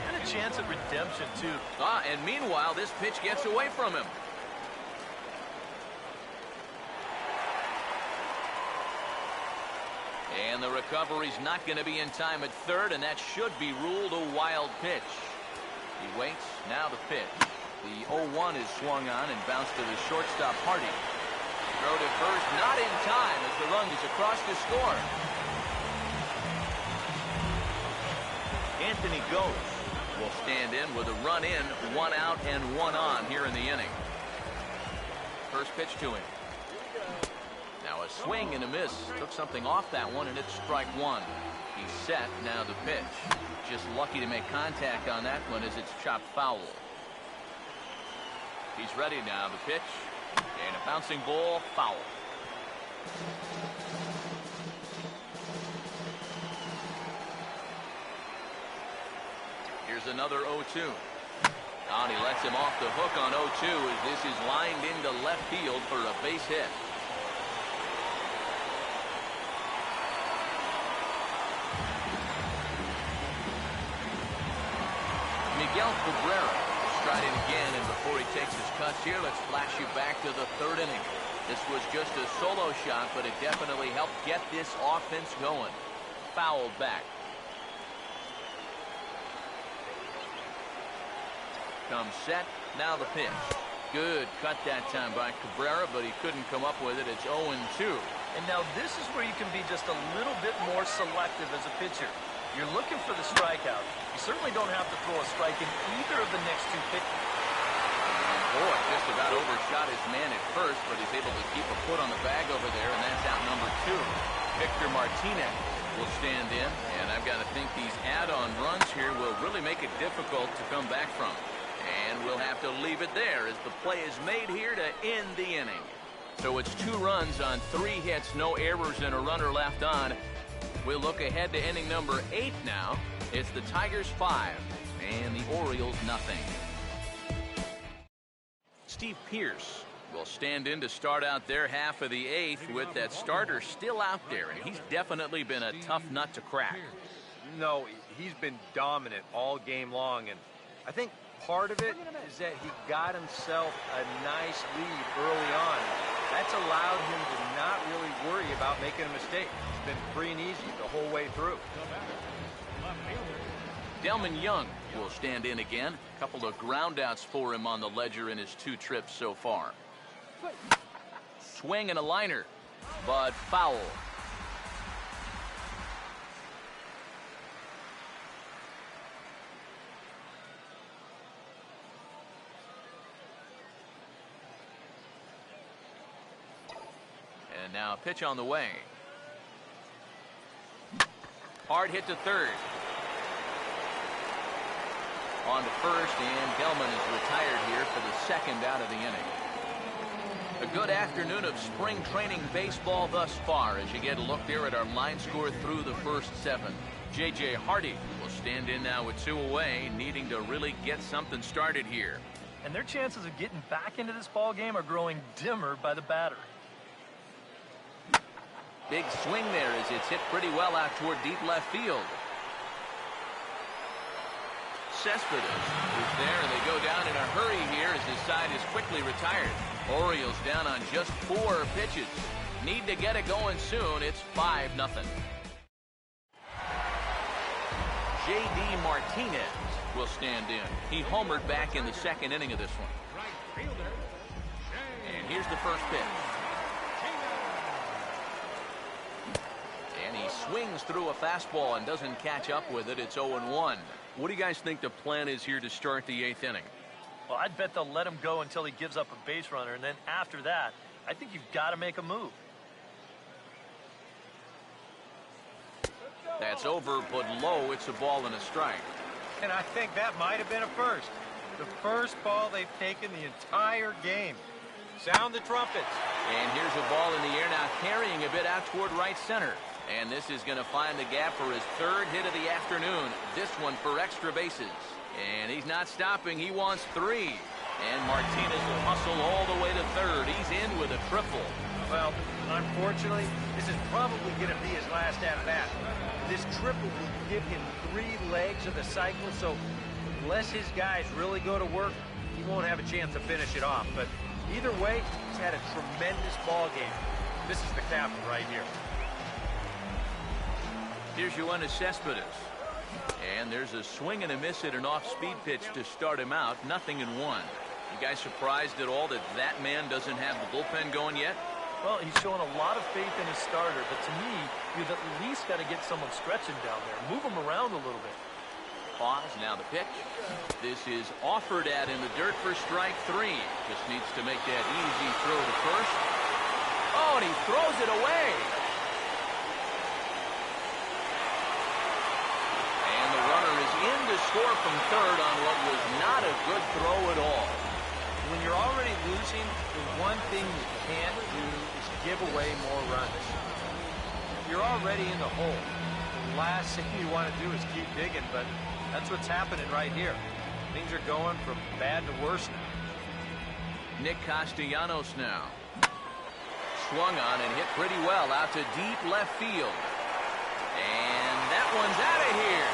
And a chance at redemption, too. And meanwhile, this pitch gets away from him. And the recovery's not going to be in time at third, and that should be ruled a wild pitch. He waits. Now the pitch. The 0-1 is swung on and bounced to the shortstop, Hardy. Throw to first, not in time as the run is across to score. Anthony Goes will stand in with a run in, 1 out and 1 on here in the inning. First pitch to him. Now a swing and a miss. Took something off that one, and it's strike one. He's set. Now the pitch. Just lucky to make contact on that one as it's chopped foul. He's ready now. The pitch. And a bouncing ball, foul. Here's another 0-2. And he lets him off the hook on 0-2 as this is lined into left field for a base hit. Miguel Cabrera striding again, and before he takes his cuts here, let's flash you back to the third inning. This was just a solo shot, but it definitely helped get this offense going. Fouled back. Comes set. Now the pitch. Good cut that time by Cabrera, but he couldn't come up with it. It's 0-2. And now this is where you can be just a little bit more selective as a pitcher. You're looking for the strikeout. You certainly don't have to throw a strike in either of the next two pitches. Boy, just about overshot his man at first, but he's able to keep a foot on the bag over there, and that's out number 2. Victor Martinez will stand in, and I've got to think these add-on runs here will really make it difficult to come back from. And we'll have to leave it there as the play is made here to end the inning. So it's 2 runs on 3 hits, no errors, and a runner left on. We'll look ahead to inning number 8 now. It's the Tigers 5 and the Orioles nothing. Steve Pearce will stand in to start out their half of the 8th with that starter still out there, and he's definitely been a tough nut to crack. No, he's been dominant all game long, and I think part of it is that he got himself a nice lead early on. That's allowed him to not really worry about making a mistake. It's been free and easy the whole way through. Delman Young will stand in again. A couple of groundouts for him on the ledger in his 2 trips so far. Swing and a liner, but foul. And now a pitch on the way. Hard hit to third. On to first, and Gelman is retired here for the 2nd out of the inning. A good afternoon of spring training baseball thus far as you get a look there at our line score through the first 7. J.J. Hardy will stand in now with 2 away, needing to really get something started here. And their chances of getting back into this ball game are growing dimmer by the batter. Big swing there as it's hit pretty well out toward deep left field. Cespedes is there, and they go down in a hurry here as his side is quickly retired. Orioles down on just 4 pitches. Need to get it going soon. It's 5-0. J.D. Martinez will stand in. He homered back in the 2nd inning of this one. And here's the first pitch. And he swings through a fastball and doesn't catch up with it. It's 0-1. What do you guys think the plan is here to start the 8th inning? Well, I'd bet they'll let him go until he gives up a base runner, and then after that, I think you've got to make a move. That's over, but low. It's a ball and a strike. And I think that might have been a first. The first ball they've taken the entire game. Sound the trumpets. And here's a ball in the air now, carrying a bit out toward right center. And this is going to find the gap for his 3rd hit of the afternoon. This one for extra bases. And he's not stopping. He wants 3. And Martinez will hustle hustle all the way to third. He's in with a triple. Well, unfortunately, this is probably going to be his last at-bat. This triple will give him 3 legs of the cycle, so unless his guys really go to work, he won't have a chance to finish it off. But either way, he's had a tremendous ball game. This is the captain right here. Here's Yoenis Cespedes. And there's a swing and a miss at an off-speed pitch to start him out. 0-1. You guys surprised at all that that man doesn't have the bullpen going yet? Well, he's showing a lot of faith in his starter, but to me, you've at least got to get someone stretching down there. Move him around a little bit. Pause, now the pitch. This is offered at in the dirt for strike 3. Just needs to make that easy throw to first. Oh, and he throws it away. And the runner is in to score from third on what was not a good throw at all. When you're already losing, the one thing you can't do is give away more runs. You're already in the hole. The last thing you want to do is keep digging, but that's what's happening right here. Things are going from bad to worse now. Nick Castellanos now. Swung on and hit pretty well out to deep left field. And that one's out of here.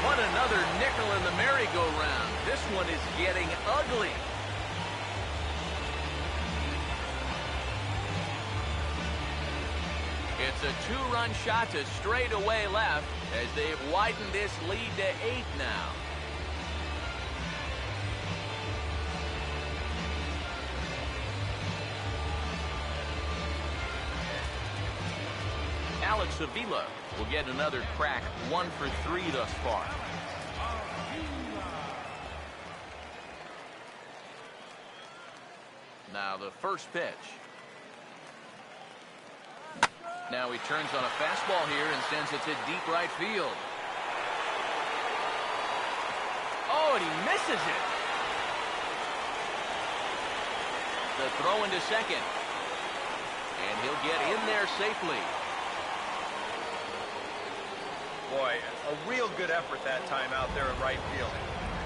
What another nickel in the merry-go-round. This one is getting ugly. It's a 2-run shot to straightaway left as they've widened this lead to 8 now. Alex Avila will get another crack, 1 for 3 thus far. Now the first pitch. Now he turns on a fastball here and sends it to deep right field. Oh, and he misses it. The throw into second. And he'll get in there safely. Boy, a real good effort that time out there in right field.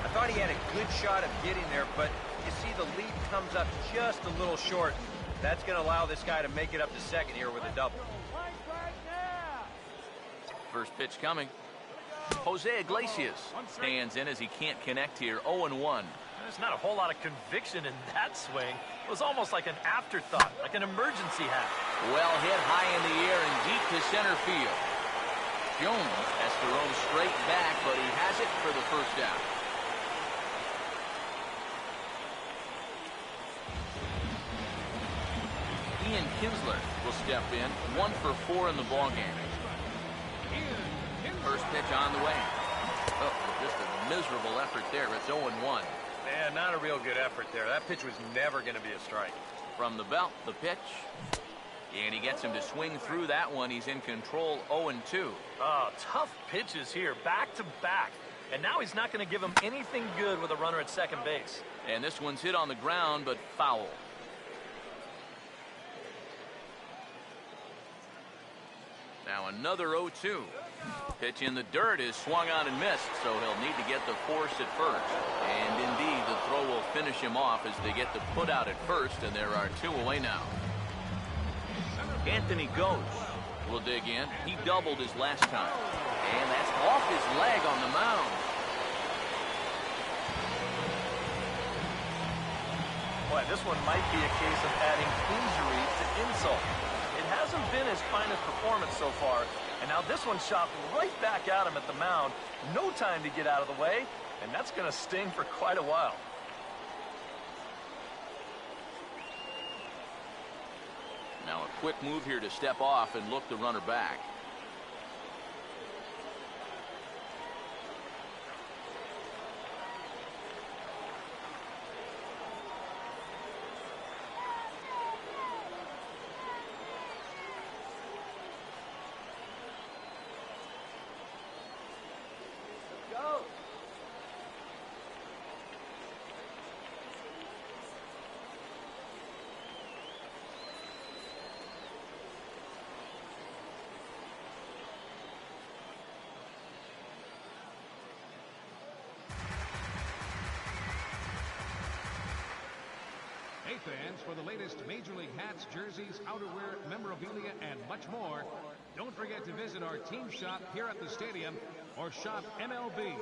I thought he had a good shot of getting there, but you see the lead comes up just a little short. That's going to allow this guy to make it up to second here with a double. First pitch coming. Jose Iglesias stands in as he can't connect here. 0-1. There's not a whole lot of conviction in that swing. It was almost like an afterthought, like an emergency hat. Well hit high in the air and deep to center field. Jones has to roam straight back, but he has it for the first out. Ian Kinsler will step in. 1 for 4 in the ballgame. First pitch on the way. Oh, just a miserable effort there. It's 0-1. Man, not a real good effort there. That pitch was never going to be a strike. From the belt, the pitch. And he gets him to swing through that one. He's in control, 0-2. Oh, tough pitches here, back to back. And now he's not going to give him anything good with a runner at second base. And this one's hit on the ground, but foul. Now another 0-2. Pitch in the dirt is swung on and missed, so he'll need to get the force at first. And indeed, the throw will finish him off as they get the put out at first, and there are 2 away now. Anthony Gose will dig in. He doubled his last time. And that's off his leg on the mound. Boy, this one might be a case of adding injury to insult. It hasn't been his finest performance so far, and now this one shot right back at him at the mound. No time to get out of the way, and that's going to sting for quite a while. Now a quick move here to step off and look the runner back. Hey fans, for the latest Major League hats, jerseys, outerwear, memorabilia, and much more, don't forget to visit our team shop here at the stadium or shop MLB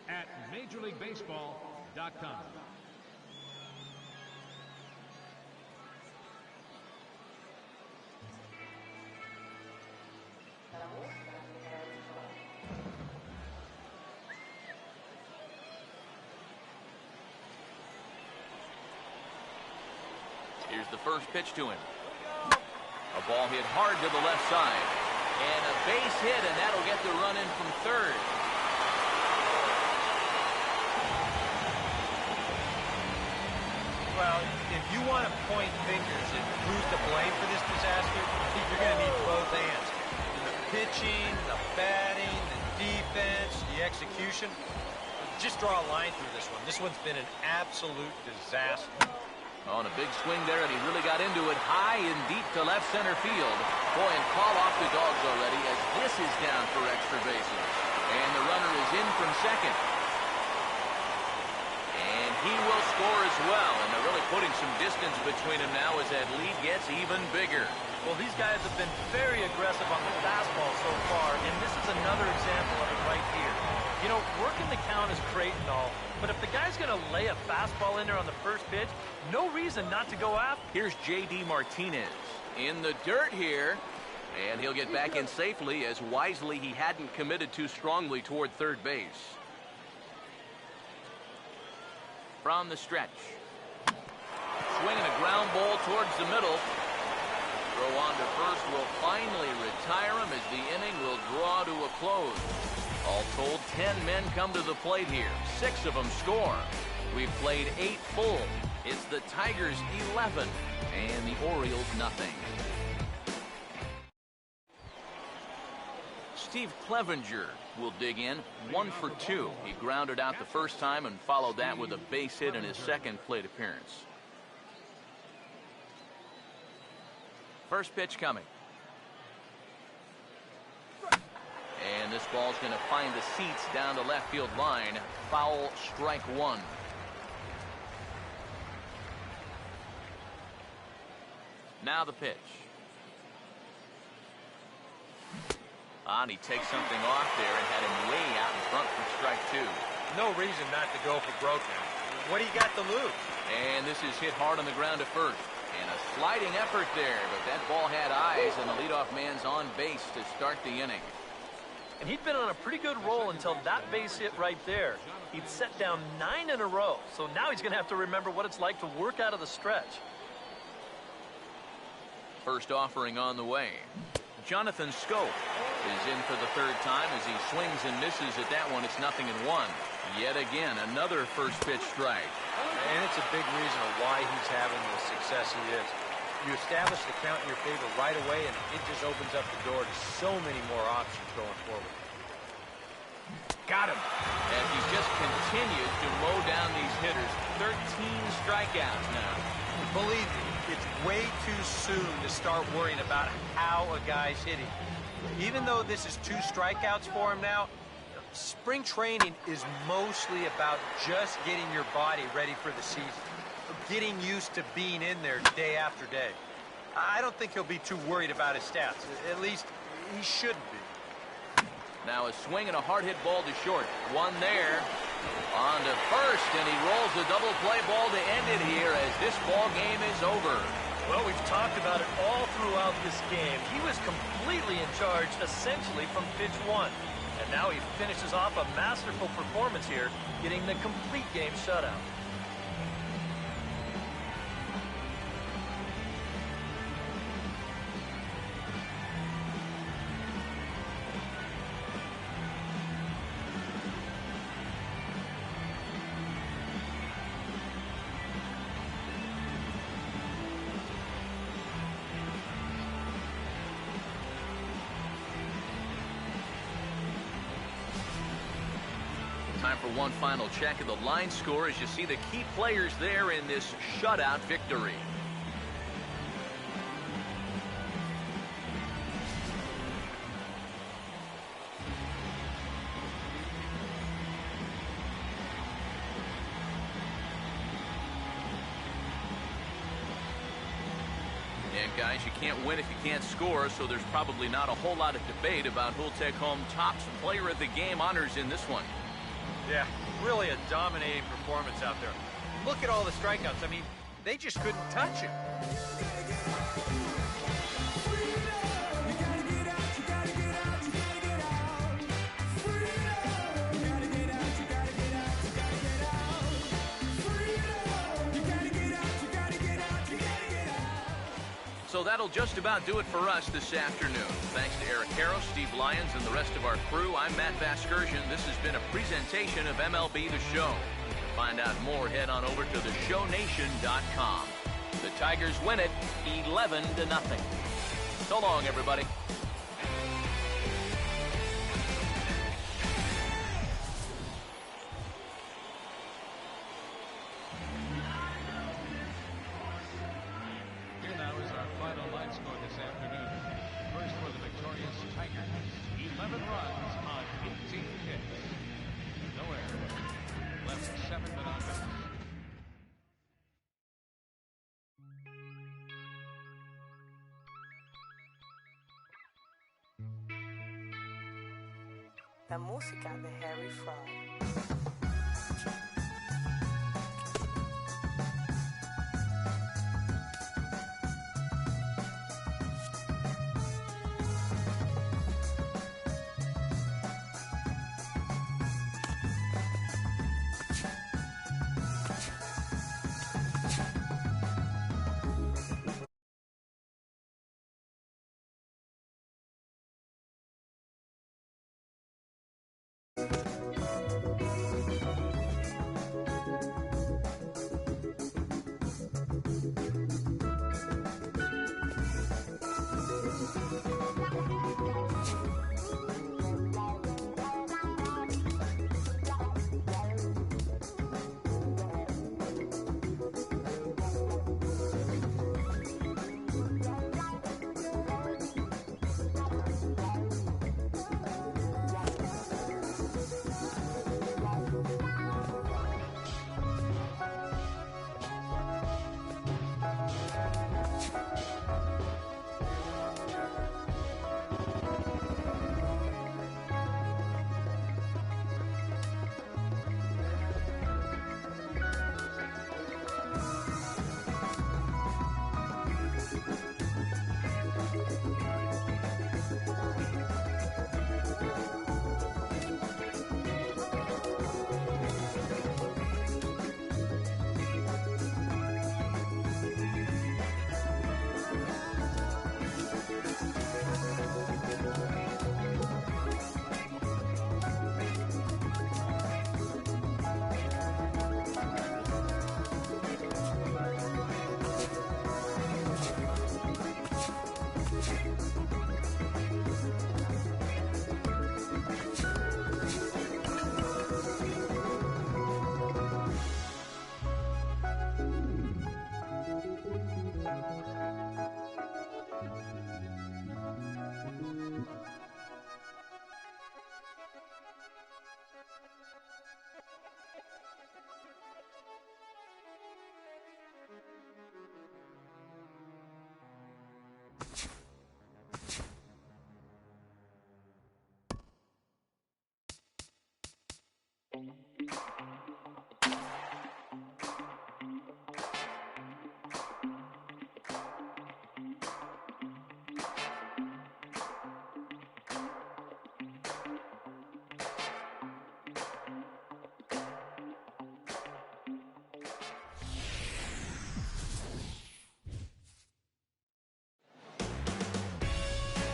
at MajorLeagueBaseball.com. Here's the first pitch to him. A ball hit hard to the left side. And a base hit, and that'll get the run in from third. Well, if you want to point fingers at who's to blame for this disaster, I think you're going to need both hands. The pitching, the batting, the defense, the execution. Just draw a line through this one. This one's been an absolute disaster. On a big swing there, and he really got into it high and deep to left center field. Boy, and call off the dogs already as this is down for extra bases. And the runner is in from second. And he will score as well. And they're really putting some distance between them now as that lead gets even bigger. Well, these guys have been very aggressive on the fastball so far, and this is another example of it right here. You know, working the count is great and all, but if the guy's going to lay a fastball in there on the first pitch, no reason not to go after. Here's J.D. Martinez in the dirt here, and he'll get back in safely as wisely he hadn't committed too strongly toward third base. From the stretch. Swinging a ground ball towards the middle. Throw on to first will finally retire him as the inning will draw to a close. All told, 10 men come to the plate here. 6 of them score. We've played 8 full. It's the Tigers 11 and the Orioles nothing. Steve Clevenger will dig in, 1 for 2. He grounded out the first time and followed that with a base hit in his second plate appearance. First pitch coming. And this ball's going to find the seats down the left field line. Foul, strike 1. Now the pitch. And he takes something off there and had him way out in front for strike 2. No reason not to go for broke now. What do you got to lose? And this is hit hard on the ground to first. And a sliding effort there, but that ball had eyes, and the leadoff man's on base to start the inning. And he'd been on a pretty good roll until that base hit right there. He'd set down 9 in a row, so now he's going to have to remember what it's like to work out of the stretch. First offering on the way. Jonathan Scope is in for the third time as he swings and misses at that one. It's 0-1. Yet again, another first pitch strike. And it's a big reason of why he's having the success he is. You establish the count in your favor right away, and it just opens up the door to so many more options going forward. Got him. And he just continues to mow down these hitters. 13 strikeouts now. Believe me, it's way too soon to start worrying about how a guy's hitting. Even though this is 2 strikeouts for him now, spring training is mostly about just getting your body ready for the season, getting used to being in there day after day. I don't think he'll be too worried about his stats. At least he shouldn't be. Now a swing and a hard hit ball to short. One there. On to first, and he rolls the double play ball to end it here as this ball game is over. Well, we've talked about it all throughout this game. He was completely in charge, essentially, from pitch 1. And now he finishes off a masterful performance here, getting the complete game shutout. Time for one final check of the line score as you see the key players there in this shutout victory. guys, you can't win if you can't score, so there's probably not a whole lot of debate about who'll take home top player of the game honors in this one. Yeah, really a dominating performance out there. Look at all the strikeouts. I mean, they just couldn't touch him. So that'll just about do it for us this afternoon. Thanks to Eric Harrow, Steve Lyons, and the rest of our crew, I'm Matt Vasgersian. This has been a presentation of MLB The Show. To find out more, head on over to theshownation.com. The Tigers win it 11-0. So long, everybody. Here now is our final line score this afternoon. First for the victorious Tigers, 11 runs on 18 hits. No errors. Left 7 men on base. La música de Harry Fraud.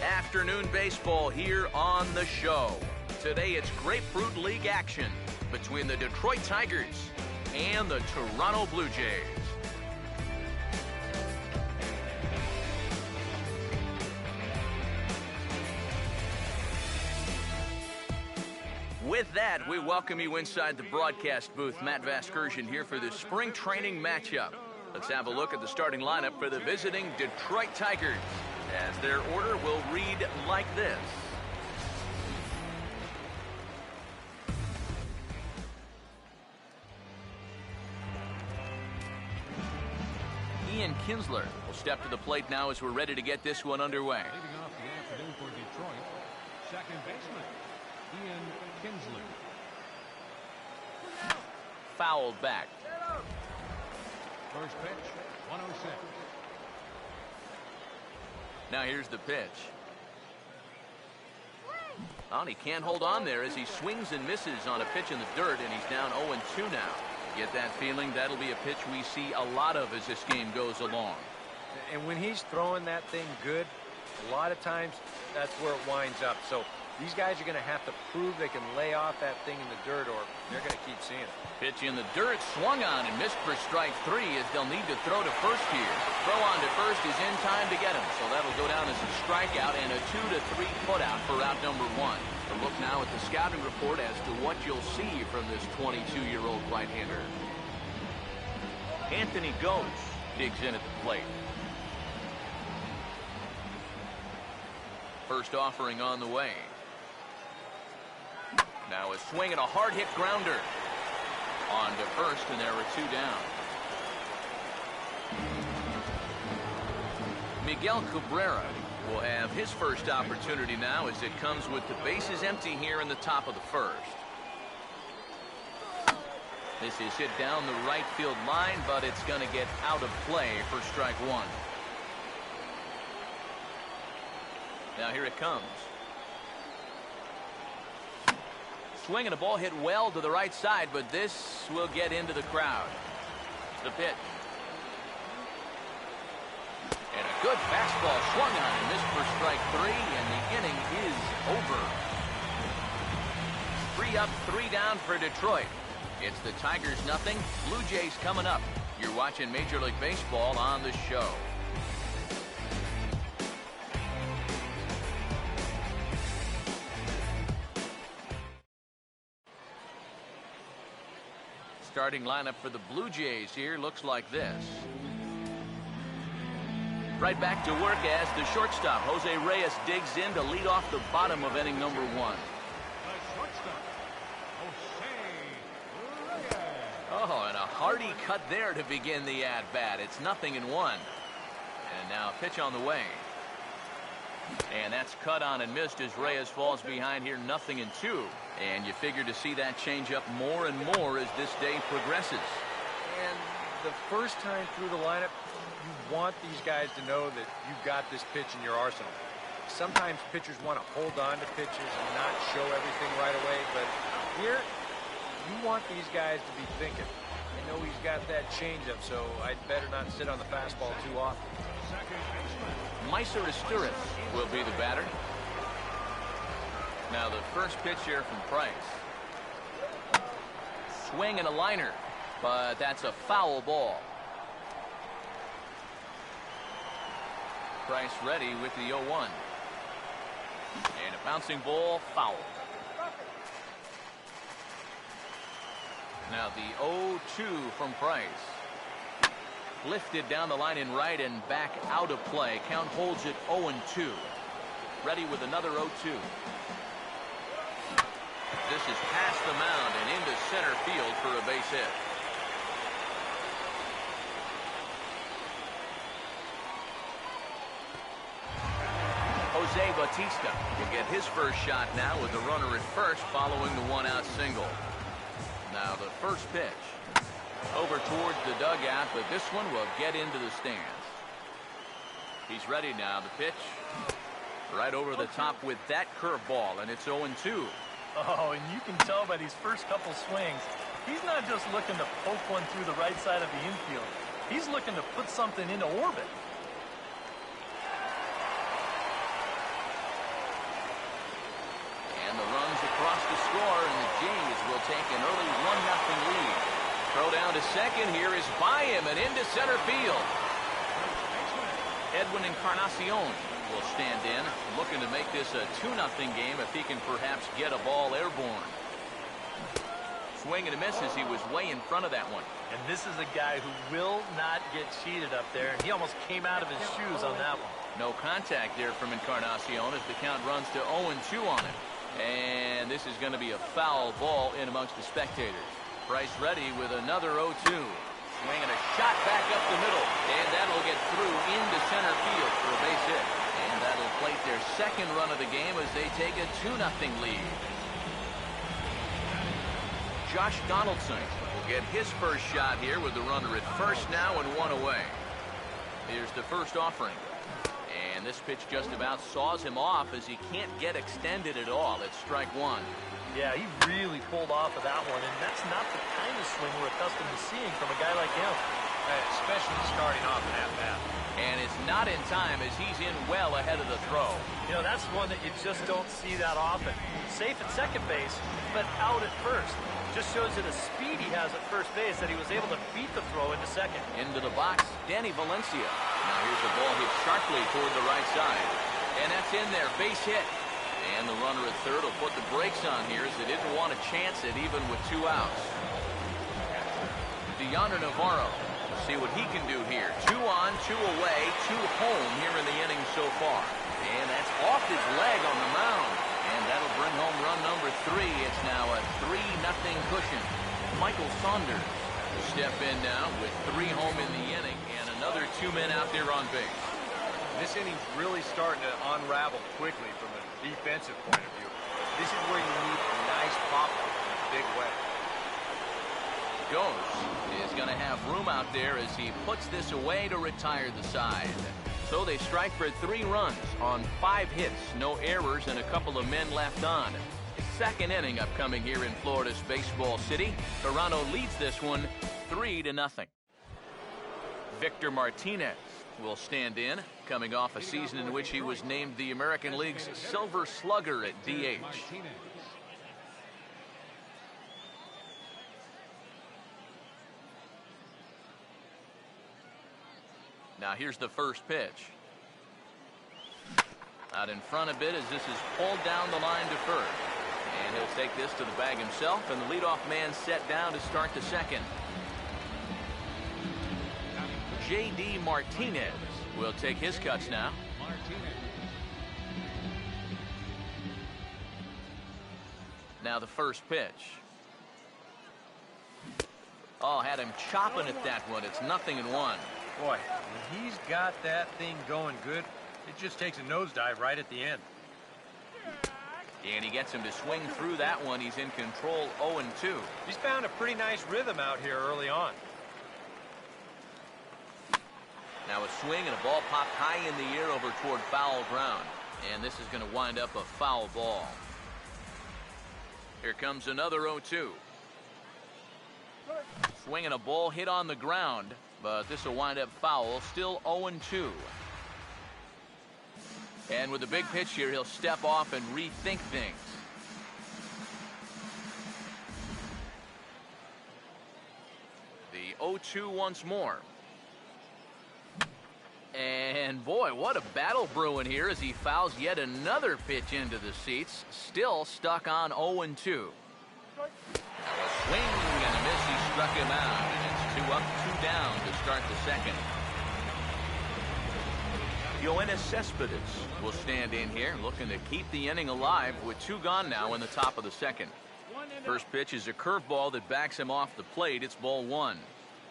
Afternoon baseball here on the show. Today it's Grapefruit League action between the Detroit Tigers and the Toronto Blue Jays. With that, we welcome you inside the broadcast booth. Matt Vasgersian here for the spring training matchup. Let's have a look at the starting lineup for the visiting Detroit Tigers, as their order will read like this. Ian Kinsler will step to the plate now as we're ready to get this one underway. Leading off the afternoon for Detroit, second baseman, Ian Kinsler. Fouled back. First pitch, 106. Now here's the pitch. Oh, he can't hold on there as he swings and misses on a pitch in the dirt, and he's down 0-2 now. Get that feeling that'll be a pitch we see a lot of as this game goes along. And when he's throwing that thing good, a lot of times that's where it winds up. So these guys are going to have to prove they can lay off that thing in the dirt, or they're going to keep seeing it. Pitch in the dirt, swung on and missed for strike 3 as they'll need to throw to first here. Throw on to first is in time to get him, so that'll go down as a strikeout and a 2-3 putout for route number 1. A look now at the scouting report as to what you'll see from this 22-year-old right-hander. Anthony Goes digs in at the plate. First offering on the way. Now a swing and a hard hit grounder. On to first, and there are 2 down. Miguel Cabrera will have his first opportunity now as it comes with the bases empty here in the top of the first. This is hit down the right field line, but it's going to get out of play for strike 1. Now here it comes. Swing and a ball hit well to the right side, but this will get into the crowd. The pitch. And a good fastball swung on and missed for strike 3, and the inning is over. 3 up, 3 down for Detroit. It's the Tigers nothing, Blue Jays coming up. You're watching Major League Baseball on the show. Starting lineup for the Blue Jays here looks like this. Right back to work as the shortstop, Jose Reyes, digs in to lead off the bottom of inning number 1. The shortstop, Jose Reyes. Oh, and a hearty cut there to begin the at-bat. It's 0-1. And now a pitch on the way. And that's cut on and missed as Reyes falls behind here 0-2. And you figure to see that change up more and more as this day progresses. And the first time through the lineup, you want these guys to know that you've got this pitch in your arsenal. Sometimes pitchers want to hold on to pitches and not show everything right away, but here, you want these guys to be thinking. I know he's got that changeup, so I'd better not sit on the fastball too often. Second baseman, Meiser Asturias will be the batter. Now the first pitch here from Price. Swing and a liner, but that's a foul ball. Price ready with the 0-1. And a bouncing ball, foul. Now the 0-2 from Price. Lifted down the line in right and back out of play. Count holds it 0-2. Ready with another 0-2. This is past the mound and into center field for a base hit. Jose Bautista will get his first shot now with the runner at first following the 1-out single. Now the first pitch. Over towards the dugout, but this one will get into the stands. He's ready now. The pitch right over the top with that curveball, and it's 0-2. Oh, and you can tell by these first couple swings, he's not just looking to poke one through the right side of the infield. He's looking to put something into orbit. And the runs across the score, and the Jays will take an early 1-0 lead. Throw down to second here is by him and into center field. Edwin Encarnacion will stand in, looking to make this a 2-0 game if he can perhaps get a ball airborne. Swing and a miss as he was way in front of that one. And this is a guy who will not get cheated up there, and he almost came out of his shoes on that one. No contact there from Encarnacion as the count runs to 0-2 on him. And this is going to be a foul ball in amongst the spectators. Price ready with another 0-2. Swing and a shot back up the middle, and that'll second run of the game as they take a 2-0 lead. Josh Donaldson will get his first shot here with the runner at first now and 1 away. Here's the first offering. And this pitch just about saws him off as he can't get extended at all. It's strike one. Yeah, he really pulled off of that one, and that's not the kind of swing we're accustomed to seeing from a guy like him. Especially starting off in that bat. And it's not in time as he's in well ahead of the throw. You know, that's one that you just don't see that often. Safe at second base, but out at first. Just shows you the speed he has at first base that he was able to beat the throw into second. Into the box, Danny Valencia. Now here's the ball hit sharply toward the right side. And that's in there, base hit. And the runner at third will put the brakes on here as they didn't want to chance it even with 2 outs. Deoner Navarro. See what he can do here. 2 on, 2 away, 2 home here in the inning so far. And that's off his leg on the mound. And that'll bring home run number 3. It's now a 3-0 cushion. Michael Saunders will step in now with 3 home in the inning and another 2 men out there on base. This inning's really starting to unravel quickly from a defensive point of view. This is where you need a nice pop-up in a big way. Ghost is going to have room out there as he puts this away to retire the side. So they strike for 3 runs on 5 hits, no errors, and a couple of men left on. Second inning upcoming here in Florida's Baseball City. Toronto leads this one 3-0. Victor Martinez will stand in, coming off a season in which he was named the American League's Silver Slugger at DH. Now here's the first pitch. Out in front a bit as this is pulled down the line to first. And he'll take this to the bag himself, and the leadoff man set down to start the second. J.D. Martinez will take his cuts now. Now the first pitch. Oh, had him chopping at that one. It's 0-1. Boy, when he's got that thing going good, it just takes a nosedive right at the end. And he gets him to swing through that one. He's in control 0-2. He's found a pretty nice rhythm out here early on. Now a swing and a ball popped high in the air over toward foul ground. And this is going to wind up a foul ball. Here comes another 0-2. Swinging a ball hit on the ground, but this will wind up foul. Still 0-2. And with the big pitch here, he'll step off and rethink things. The 0-2 once more. And boy, what a battle brewing here as he fouls yet another pitch into the seats. Still stuck on 0-2. Now a swing and a miss. He struck him out, and it's 2 up, 2 down to start the second. Yoenis Cespedes will stand in here, looking to keep the inning alive with 2 gone now in the top of the second. First pitch is a curveball that backs him off the plate. It's ball 1.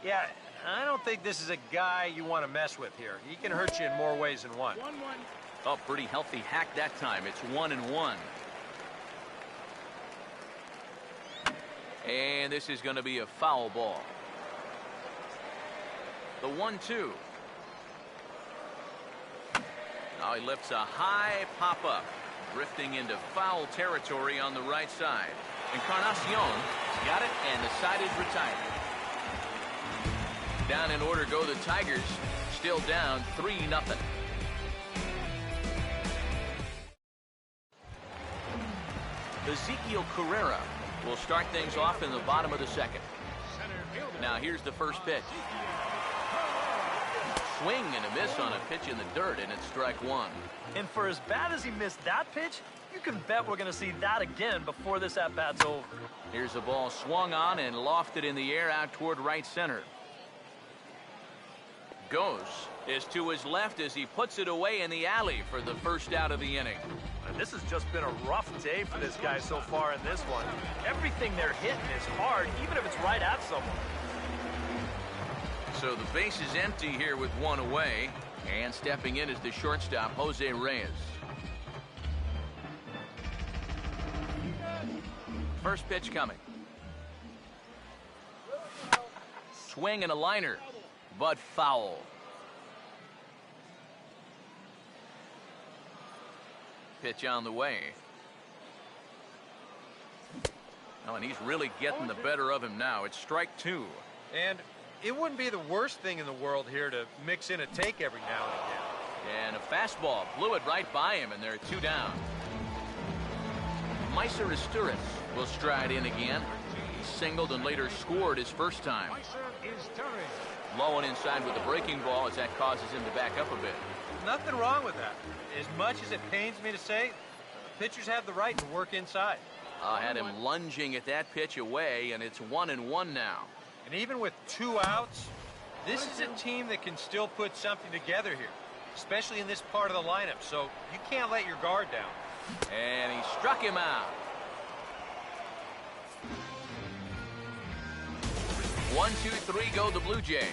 Yeah, I don't think this is a guy you want to mess with here. He can hurt you in more ways than one. Oh, pretty healthy hack that time. It's 1-1. And this is going to be a foul ball. The 1-2. Now he lifts a high pop-up, drifting into foul territory on the right side. Encarnacion got it, and the side is retired. Down in order go the Tigers, still down 3-0. Ezekiel Carrera will start things off in the bottom of the second. Now here's the first pitch. Swing and a miss on a pitch in the dirt, and it's strike 1. And for as bad as he missed that pitch, you can bet we're going to see that again before this at-bat's over. Here's the ball swung on and lofted in the air out toward right center. Goes is to his left as he puts it away in the alley for the first out of the inning. And this has just been a rough day for this guy so far in this one. Everything they're hitting is hard, even if it's right at someone. So the base is empty here with 1 away. And stepping in is the shortstop, Jose Reyes. First pitch coming. Swing and a liner, but foul. Pitch on the way. Oh, and he's really getting the better of him now. It's strike two. And it wouldn't be the worst thing in the world here to mix in a take every now and again. And a fastball blew it right by him, and they're two down. Meiser Asturias will stride in again. He singled and later scored his first time. Low and inside with the breaking ball as that causes him to back up a bit. Nothing wrong with that. As much as it pains me to say, pitchers have the right to work inside. Had him lunging at that pitch away, and it's 1-1 now. And even with 2 outs, this is a team that can still put something together here, especially in this part of the lineup, so you can't let your guard down. And he struck him out. 1-2-3 go the Blue Jays,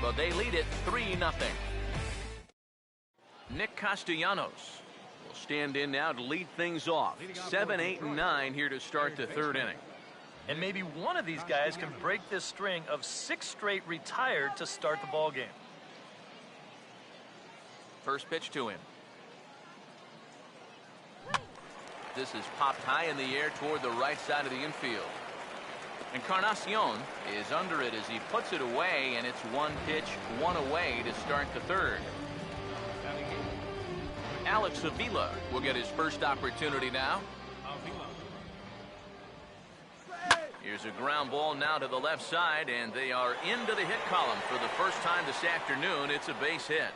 but they lead it 3-0. Nick Castellanos will stand in now to lead things off. 7, 8, and 9 here to start the third inning. And maybe one of these guys can break this string of 6 straight retired to start the ball game. First pitch to him. This is popped high in the air toward the right side of the infield. Encarnacion is under it as he puts it away, and it's 1 pitch, 1 away to start the third. Alex Avila will get his first opportunity now. Here's a ground ball now to the left side, and they are into the hit column for the first time this afternoon. It's a base hit.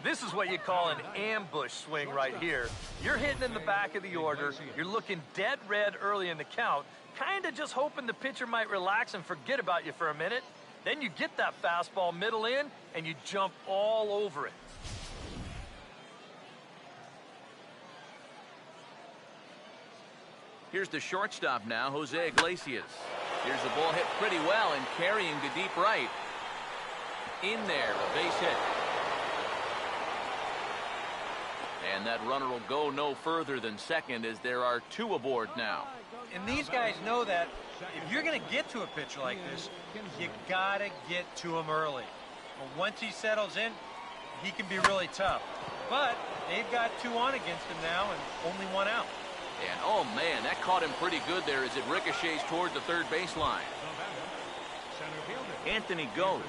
This is what you call an ambush swing right here. You're hitting in the back of the order. You're looking dead red early in the count, kind of just hoping the pitcher might relax and forget about you for a minute. Then you get that fastball middle in, and you jump all over it. Here's the shortstop now, Jose Iglesias. Here's the ball hit pretty well and carrying to deep right. In there, a base hit. And that runner will go no further than second as there are 2 aboard now. And these guys know that if you're going to get to a pitcher like this, you got to get to him early. But once he settles in, he can be really tough. But they've got 2 on against him now and only 1 out. And oh man, that caught him pretty good there as it ricochets toward the third baseline. Anthony Gose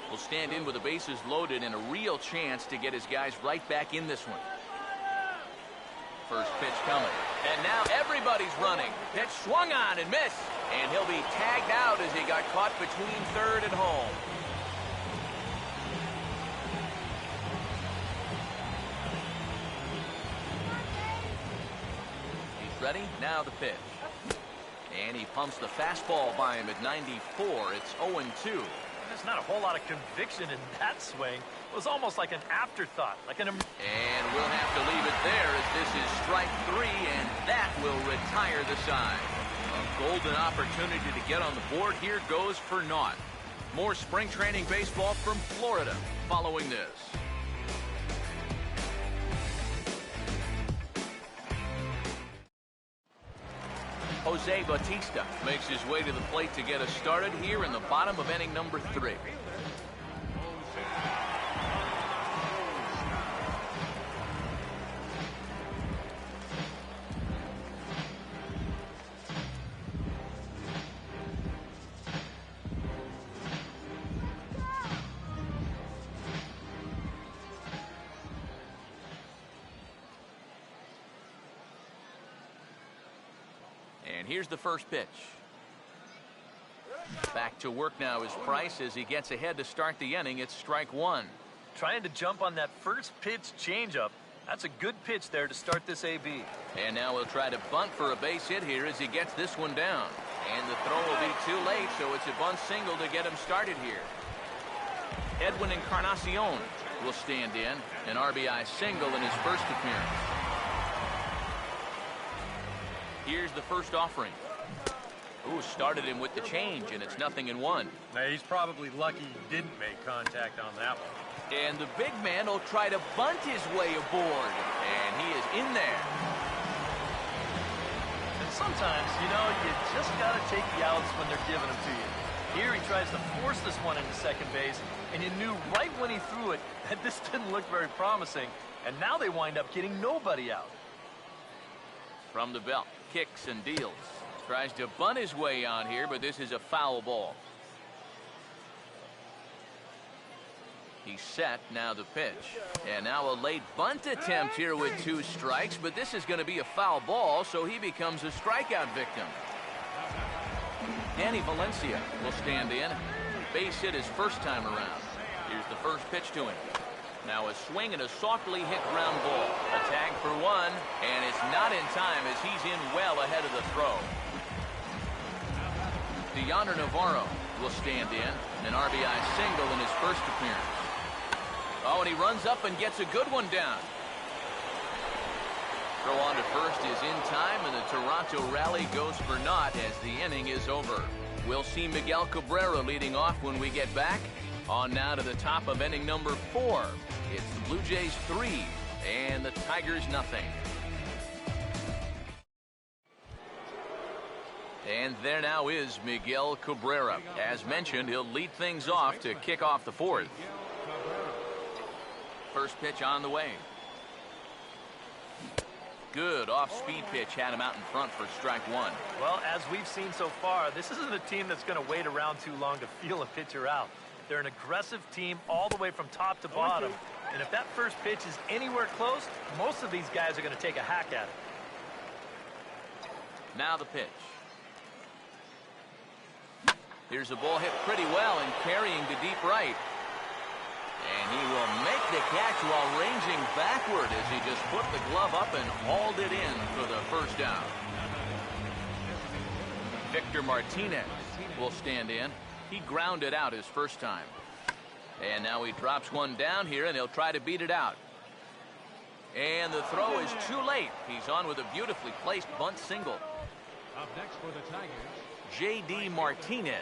will stand in with the bases loaded and a real chance to get his guys right back in this one. First pitch coming. And now everybody's running. Pitch swung on and missed. And he'll be tagged out as he got caught between third and home. He's ready. Now the pitch. And he pumps the fastball by him at 94. It's 0-2. There's not a whole lot of conviction in that swing. It was almost like an afterthought, like an... And we'll have to leave it there as this is strike 3, and that will retire the side. A golden opportunity to get on the board here goes for naught. More spring training baseball from Florida following this. Jose Bautista makes his way to the plate to get us started here in the bottom of inning number 3. And here's the first pitch. Back to work now is Price as he gets ahead to start the inning. It's strike 1. Trying to jump on that first pitch changeup. That's a good pitch there to start this AB. And now we'll try to bunt for a base hit here as he gets this one down. And the throw will be too late, so it's a bunt single to get him started here. Edwin Encarnacion will stand in, an RBI single in his first appearance. Here's the first offering. Ooh, started him with the change, and it's 0-1. Now, he's probably lucky he didn't make contact on that one. And the big man will try to bunt his way aboard. And he is in there. sometimes, you know, you just got to take the outs when they're giving them to you. Here he tries to force this one into second base, and you knew right when he threw it that this didn't look very promising, and now they wind up getting nobody out. From the belt, kicks and deals. Tries to bunt his way on here, but this is a foul ball. He's set, now the pitch. And now a late bunt attempt here with 2 strikes, but this is going to be a foul ball, so he becomes a strikeout victim. Danny Valencia will stand in. Base hit his first time around. Here's the first pitch to him. Now a swing and a softly hit ground ball. A tag for 1, and it's not in time as he's in well ahead of the throw. DeYonder Navarro will stand in. An RBI single in his first appearance. Oh, and he runs up and gets a good one down. Throw on to first is in time, and the Toronto rally goes for naught as the inning is over. We'll see Miguel Cabrera leading off when we get back. On now to the top of inning number 4. It's the Blue Jays 3 and the Tigers nothing. And there now is Miguel Cabrera. As mentioned, he'll lead things off to kick off the 4th. First pitch on the way. Good off-speed pitch had him out in front for strike 1. Well, as we've seen so far, this isn't a team that's going to wait around too long to feel a pitcher out. They're an aggressive team all the way from top to bottom. And if that first pitch is anywhere close, most of these guys are going to take a hack at it. Now the pitch. Here's a ball hit pretty well and carrying to deep right. And he will make the catch while ranging backward as he just put the glove up and hauled it in for the first down. Victor Martinez will stand in. He grounded out his first time. And now he drops one down here, and he'll try to beat it out. And the throw is too late. He's on with a beautifully placed bunt single. Up next for the Tigers, J.D. Martinez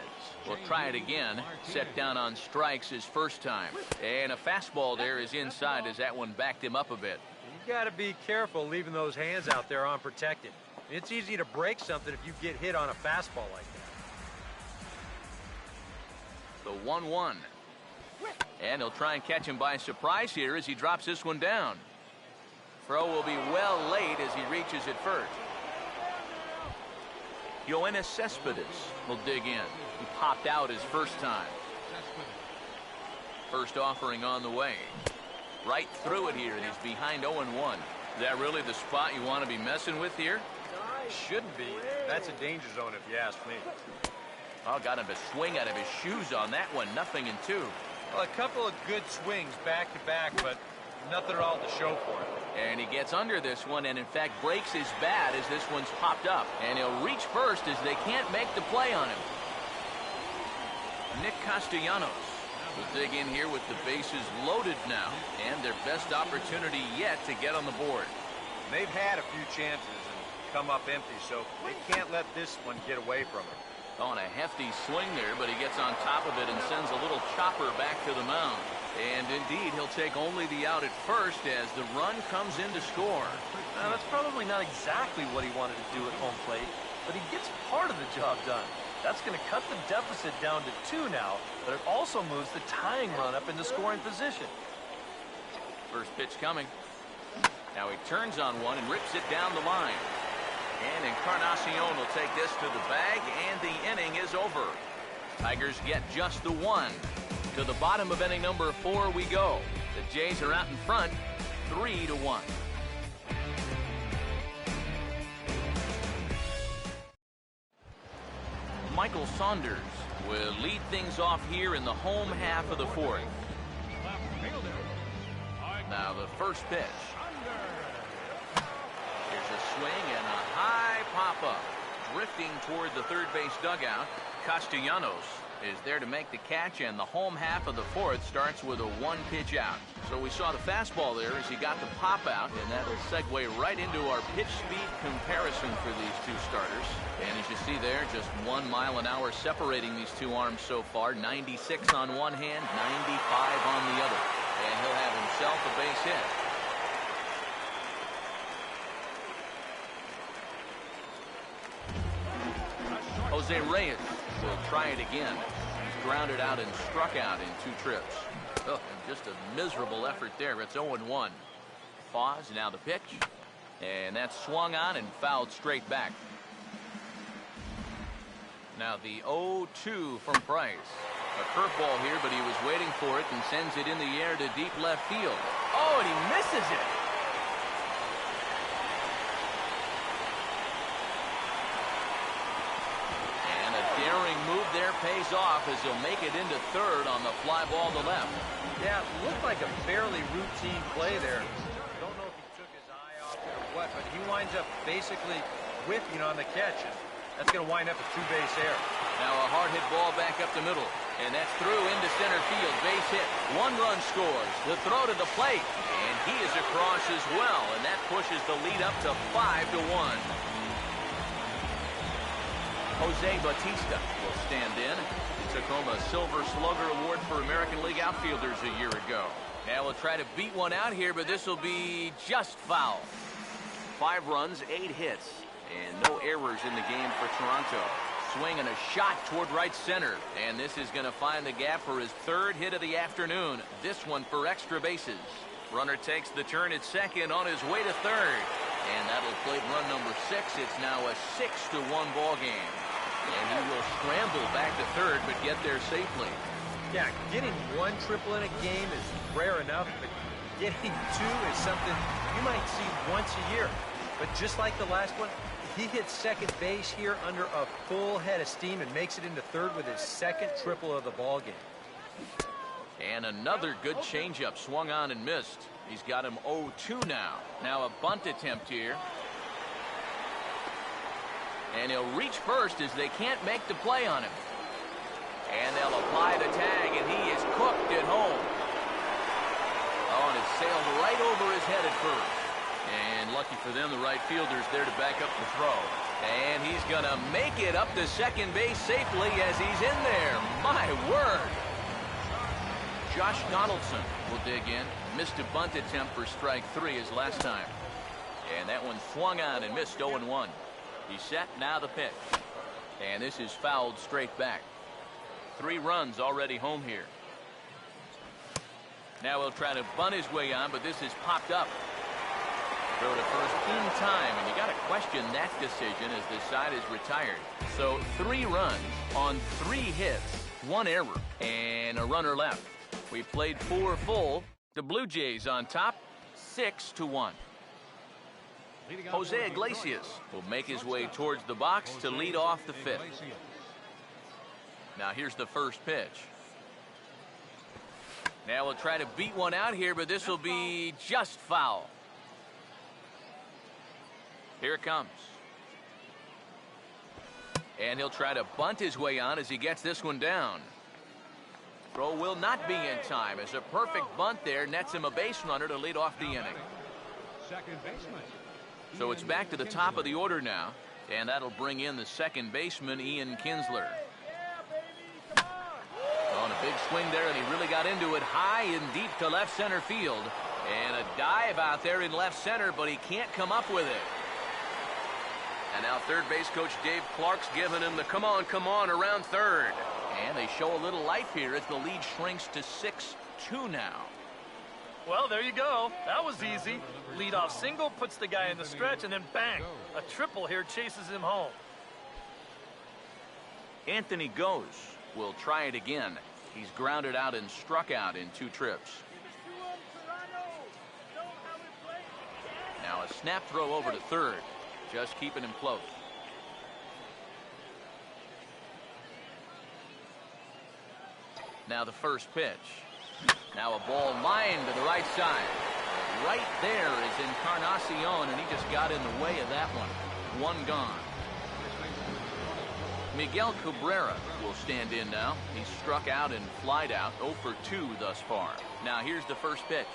will try it again. Set down on strikes his first time. And a fastball there is inside as that one backed him up a bit. You got to be careful leaving those hands out there unprotected. It's easy to break something if you get hit on a fastball like that. The 1-1. And he'll try and catch him by surprise here as he drops this one down. Throw will be well late as he reaches it first. Yoenis Cespedes will dig in. He popped out his first time. First offering on the way. Right through it here, and he's behind 0-1. Is that really the spot you want to be messing with here? Shouldn't be. That's a danger zone if you ask me. Oh, got him to swing out of his shoes on that one. 0-2. Well, a couple of good swings back to back, but nothing at all to show for it. And he gets under this one and in fact breaks his bat as this one's popped up. And he'll reach first as they can't make the play on him. Nick Castellanos will dig in here with the bases loaded now, and their best opportunity yet to get on the board. They've had a few chances and come up empty, so they can't let this one get away from them. On a hefty swing there, but he gets on top of it and sends a little chopper back to the mound. And indeed, he'll take only the out at first as the run comes in to score. Now, that's probably not exactly what he wanted to do at home plate, but he gets part of the job done. That's going to cut the deficit down to 2 now, but it also moves the tying run up into scoring position. First pitch coming. Now he turns on one and rips it down the line. And Encarnacion will take this to the bag, and the inning is over. Tigers get just the 1. To the bottom of inning number 4 we go. The Jays are out in front, 3-1. Michael Saunders will lead things off here in the home half of the 4th. Now the first pitch. Here's a swing and a high pop-up. Drifting toward the third base dugout. Castellanos is there to make the catch, and the home half of the 4th starts with a 1-pitch out. So we saw the fastball there as he got the pop out, and that'll segue right into our pitch speed comparison for these two starters. And as you see there, just 1 mile an hour separating these two arms so far. 96 on one hand, 95 on the other. And he'll have himself a base hit. Jose Reyes will try it again. He's grounded out and struck out in 2 trips. Oh, and just a miserable effort there. It's 0-1. Pause, now the pitch. And that's swung on and fouled straight back. Now the 0-2 from Price. A curveball here, but he was waiting for it and sends it in the air to deep left field. Oh, and he misses it. And a daring move there pays off as he'll make it into third on the fly ball to left. Yeah, it looked like a fairly routine play there. Don't know if he took his eye off it or what, but he winds up basically whiffing on the catch. And that's going to wind up a 2-base error. Now a hard hit ball back up the middle. And that's through into center field. Base hit. 1 run scores. The throw to the plate. And he is across as well. And that pushes the lead up to 5-1. Jose Bautista will stand in. He took home a Silver Slugger Award for American League outfielders a year ago. Now we'll try to beat one out here, but this will be just foul. 5 runs, 8 hits, and no errors in the game for Toronto. Swing and a shot toward right center, and this is going to find the gap for his 3rd hit of the afternoon. This one for extra bases. Runner takes the turn at second on his way to third, and that'll plate run number 6. It's now a 6-1 ball game, and he will scramble back to third but get there safely. Yeah, getting 1 triple in a game is rare enough, but getting 2 is something you might see once a year. But just like the last one, he hits second base here under a full head of steam and makes it into third with his 2nd triple of the ball game. And another good changeup swung on and missed. He's got him 0-2 now. Now a bunt attempt here. And he'll reach first as they can't make the play on him. And they'll apply the tag, and he is cooked at home. Oh, and it sailed right over his head at first. And lucky for them, the right fielder's there to back up the throw. And he's going to make it up to second base safely as he's in there. My word. Josh Donaldson will dig in. Missed a bunt attempt for strike 3 his last time. And that one swung on and missed 0-1. He's set, now the pitch. And this is fouled straight back. 3 runs already home here. Now he'll try to bunt his way on, but this is popped up. Throw to first in time, and you got to question that decision as the side is retired. So 3 runs on 3 hits, 1 error, and a runner left. We played 4 full. The Blue Jays on top, 6-1. Jose Iglesias will make his way towards the box to lead off the 5th. Now here's the first pitch. Now we'll try to beat one out here, but this will be just foul. Here it comes. And he'll try to bunt his way on as he gets this one down. Throw will not be in time as a perfect bunt there nets him a base runner to lead off the inning. Second baseman. So it's back to the top of the order now, and that'll bring in the second baseman, Ian Kinsler. On a big swing there, and he really got into it high and deep to left center field. And a dive out there in left center, but he can't come up with it. And now third base coach Dave Clark's giving him the come on around third. And they show a little life here as the lead shrinks to 6-2 now. Well, there you go. That was easy. Leadoff single puts the guy in the stretch, and then bang, a triple here chases him home. Anthony Goes will try it again. He's grounded out and struck out in 2 trips. Now a snap throw over to third, just keeping him close. Now the first pitch. Now a ball lined to the right side. Right there is Encarnacion, and he just got in the way of that one. 1 gone. Miguel Cabrera will stand in now. He's struck out and flied out, 0 for 2 thus far. Now here's the first pitch.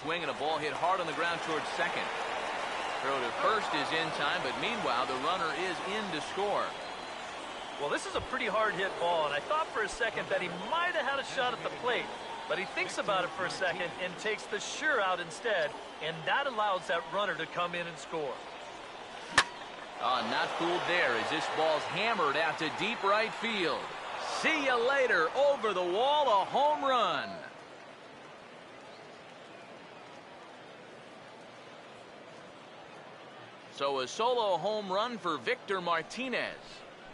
Swing and a ball hit hard on the ground towards second. Throw to first is in time, but meanwhile the runner is in to score. Well, this is a pretty hard hit ball, and I thought for a second that he might have had a shot at the plate, but he thinks about it for a second and takes the sure out instead, and that allows that runner to come in and score. Not fooled there as this ball's hammered out to deep right field. See you later. Over the wall, a home run. So a solo home run for Victor Martinez.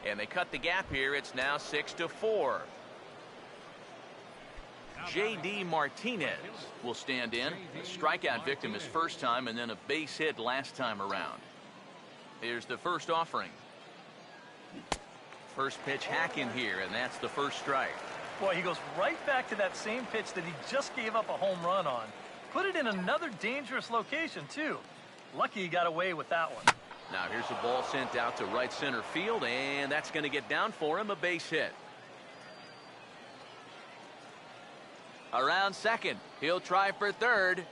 And they cut the gap here. It's now 6-4. J.D. Martinez will stand in. A strikeout victim his first time and then a base hit last time around. Here's the first offering. First pitch hack in here, and that's the first strike. Boy, he goes right back to that same pitch that he just gave up a home run on. Put it in another dangerous location, too. Lucky he got away with that one. Now here's a ball sent out to right center field, and that's going to get down for him, a base hit. Around second, he'll try for third.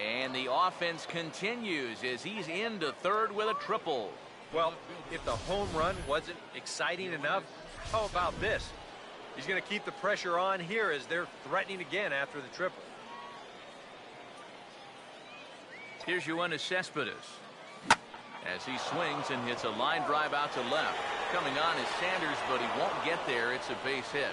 And the offense continues as he's into third with a triple. Well, if the home run wasn't exciting enough, how about this? He's going to keep the pressure on here as they're threatening again after the triple. Here's Yoenis Cespedes as he swings and hits a line drive out to left. Coming on is Sanders, but he won't get there. It's a base hit.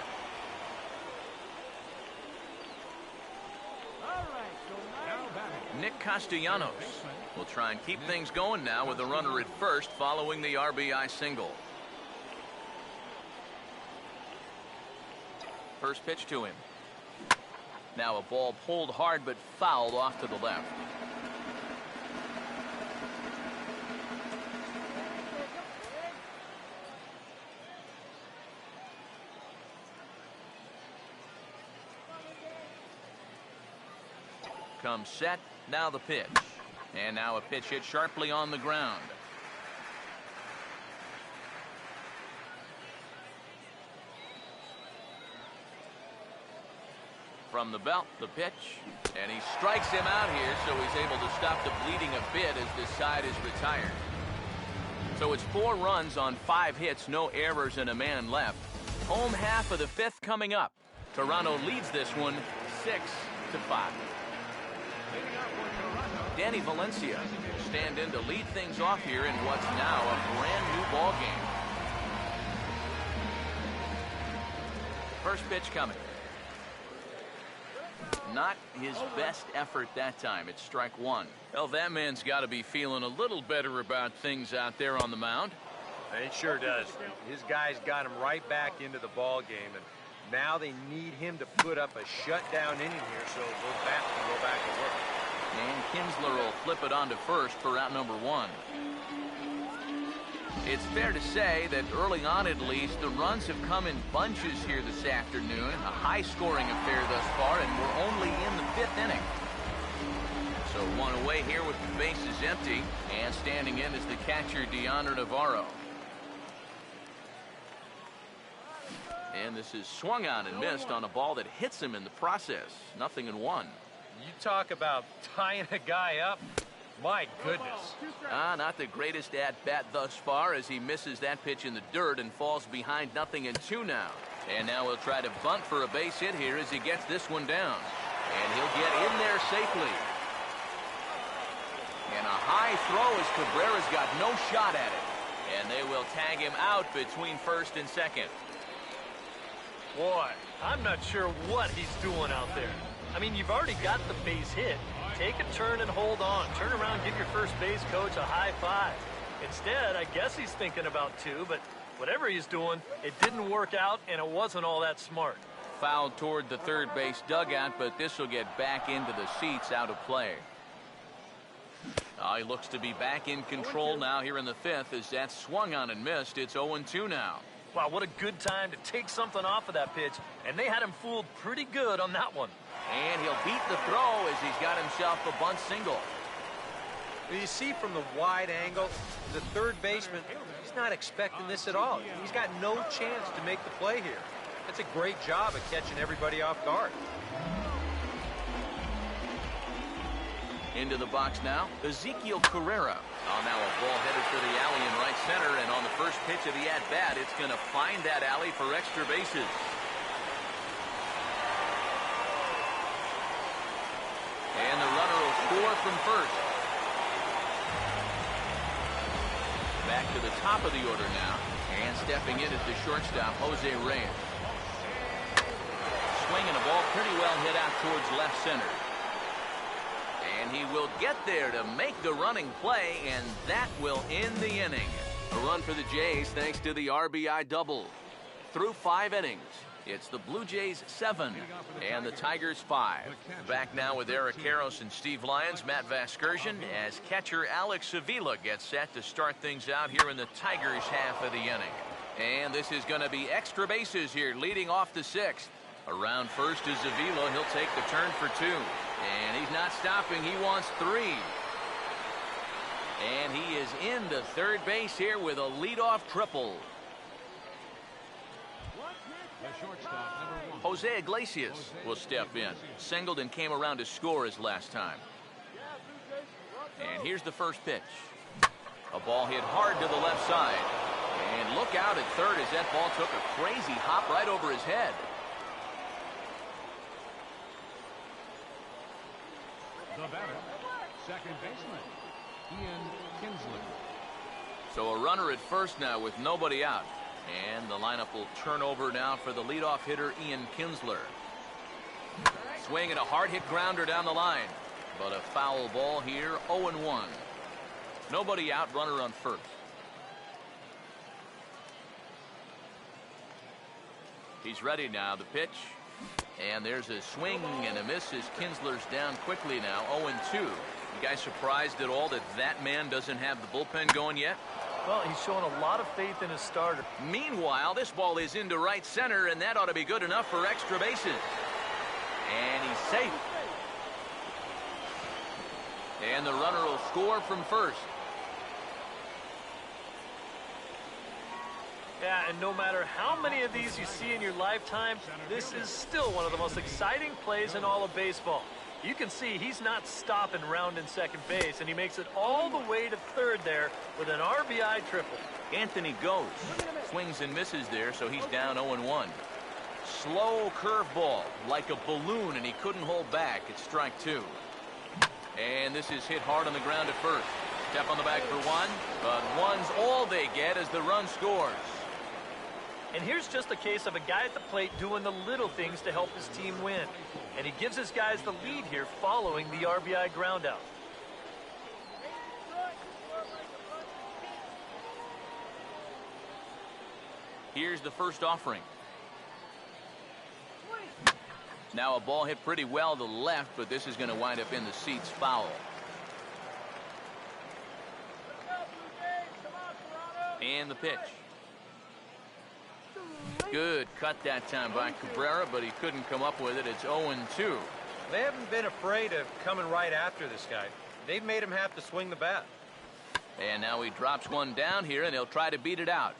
Nick Castellanos will try and keep things going now with a runner at first following the RBI single. First pitch to him. Now a ball pulled hard but fouled off to the left. Comes set. Now the pitch. And now a pitch hit sharply on the ground. From the belt, the pitch. And he strikes him out here, so he's able to stop the bleeding a bit as this side is retired. So it's 4 runs on 5 hits, no errors, and a man left. Home half of the 5th coming up. Toronto leads this one 6-5. Danny Valencia will stand in to lead things off here in what's now a brand new ball game. First pitch coming. Not his best effort that time. It's strike 1. Well, that man's got to be feeling a little better about things out there on the mound. It sure does. His guys got him right back into the ball game, and now they need him to put up a shutdown inning here, so we're back to go back to work. And Kinsler will flip it on to first for out number 1. It's fair to say that early on at least, the runs have come in bunches here this afternoon. A high-scoring affair thus far, and we're only in the 5th inning. So 1 away here with the bases empty, and standing in is the catcher, Deandre Navarro. And this is swung on and missed on a ball that hits him in the process. 0-1. You talk about tying a guy up. My goodness. Not the greatest at-bat thus far as he misses that pitch in the dirt and falls behind 0-2 now. And now he'll try to bunt for a base hit here as he gets this one down. And he'll get in there safely. And a high throw as Cabrera's got no shot at it. And they will tag him out between first and second. Boy, I'm not sure what he's doing out there. I mean, you've already got the base hit. Take a turn and hold on. Turn around, give your first base coach a high five. Instead, I guess he's thinking about 2, but whatever he's doing, it didn't work out, and it wasn't all that smart. Fouled toward the third base dugout, but this will get back into the seats, out of play. He looks to be back in control now here in the 5th as that swung on and missed. It's 0-2 now. Wow, what a good time to take something off of that pitch, and they had him fooled pretty good on that one. And he'll beat the throw as he's got himself a bunt single. You see from the wide angle, the third baseman, he's not expecting this at all. He's got no chance to make the play here. That's a great job of catching everybody off guard. Into the box now, Ezekiel Carrera. Now a ball headed for the alley in right center, and on the first pitch of the at-bat, it's going to find that alley for extra bases. And the runner will score from first. to the top of the order now. And stepping in is the shortstop, Jose Reyes. Swinging a ball pretty well hit out towards left center. And he will get there to make the running play, and that will end the inning. A run for the Jays thanks to the RBI double. Through 5 innings, it's the Blue Jays 7 and the Tigers 5. Back now with Eric Karros and Steve Lyons, Matt Vasgersian, as catcher Alex Avila gets set to start things out here in the Tigers half of the inning. And this is going to be extra bases here, leading off the 6th. Around first is Avila. He'll take the turn for 2. And he's not stopping. He wants 3. And he is into third base here with a leadoff triple. The shortstop, number 1. Jose Iglesias will step in. Singled and came around to score his last time. And here's the first pitch. A ball hit hard to the left side. And look out at third as that ball took a crazy hop right over his head. The batter, second baseman, Ian Kinsler. So a runner at first now with nobody out. And the lineup will turn over now for the leadoff hitter, Ian Kinsler. Swinging a hard hit grounder down the line. But a foul ball here, 0-1. Nobody out, runner on first. He's ready now, the pitch. And there's a swing and a miss as Kinsler's down quickly now, 0-2. You guys surprised at all that that man doesn't have the bullpen going yet? Well, he's showing a lot of faith in his starter. Meanwhile, this ball is into right center, and that ought to be good enough for extra bases. And he's safe. And the runner will score from first. Yeah, and no matter how many of these you see in your lifetime, this is still one of the most exciting plays in all of baseball. You can see he's not stopping rounding second base, and he makes it all the way to third there with an RBI triple. Anthony goes. Swings and misses there, so he's down 0-1. Slow curveball, like a balloon, and he couldn't hold back. It's strike 2. And this is hit hard on the ground at first. Step on the bag for 1, but 1's all they get as the run scores. And here's just a case of a guy at the plate doing the little things to help his team win. And he gives his guys the lead here following the RBI groundout. Here's the first offering. Now a ball hit pretty well to the left, but this is going to wind up in the seats foul. And the pitch. Good cut that time by Cabrera, but he couldn't come up with it. It's 0-2. They haven't been afraid of coming right after this guy. They've made him have to swing the bat. And now he drops one down here, and he'll try to beat it out.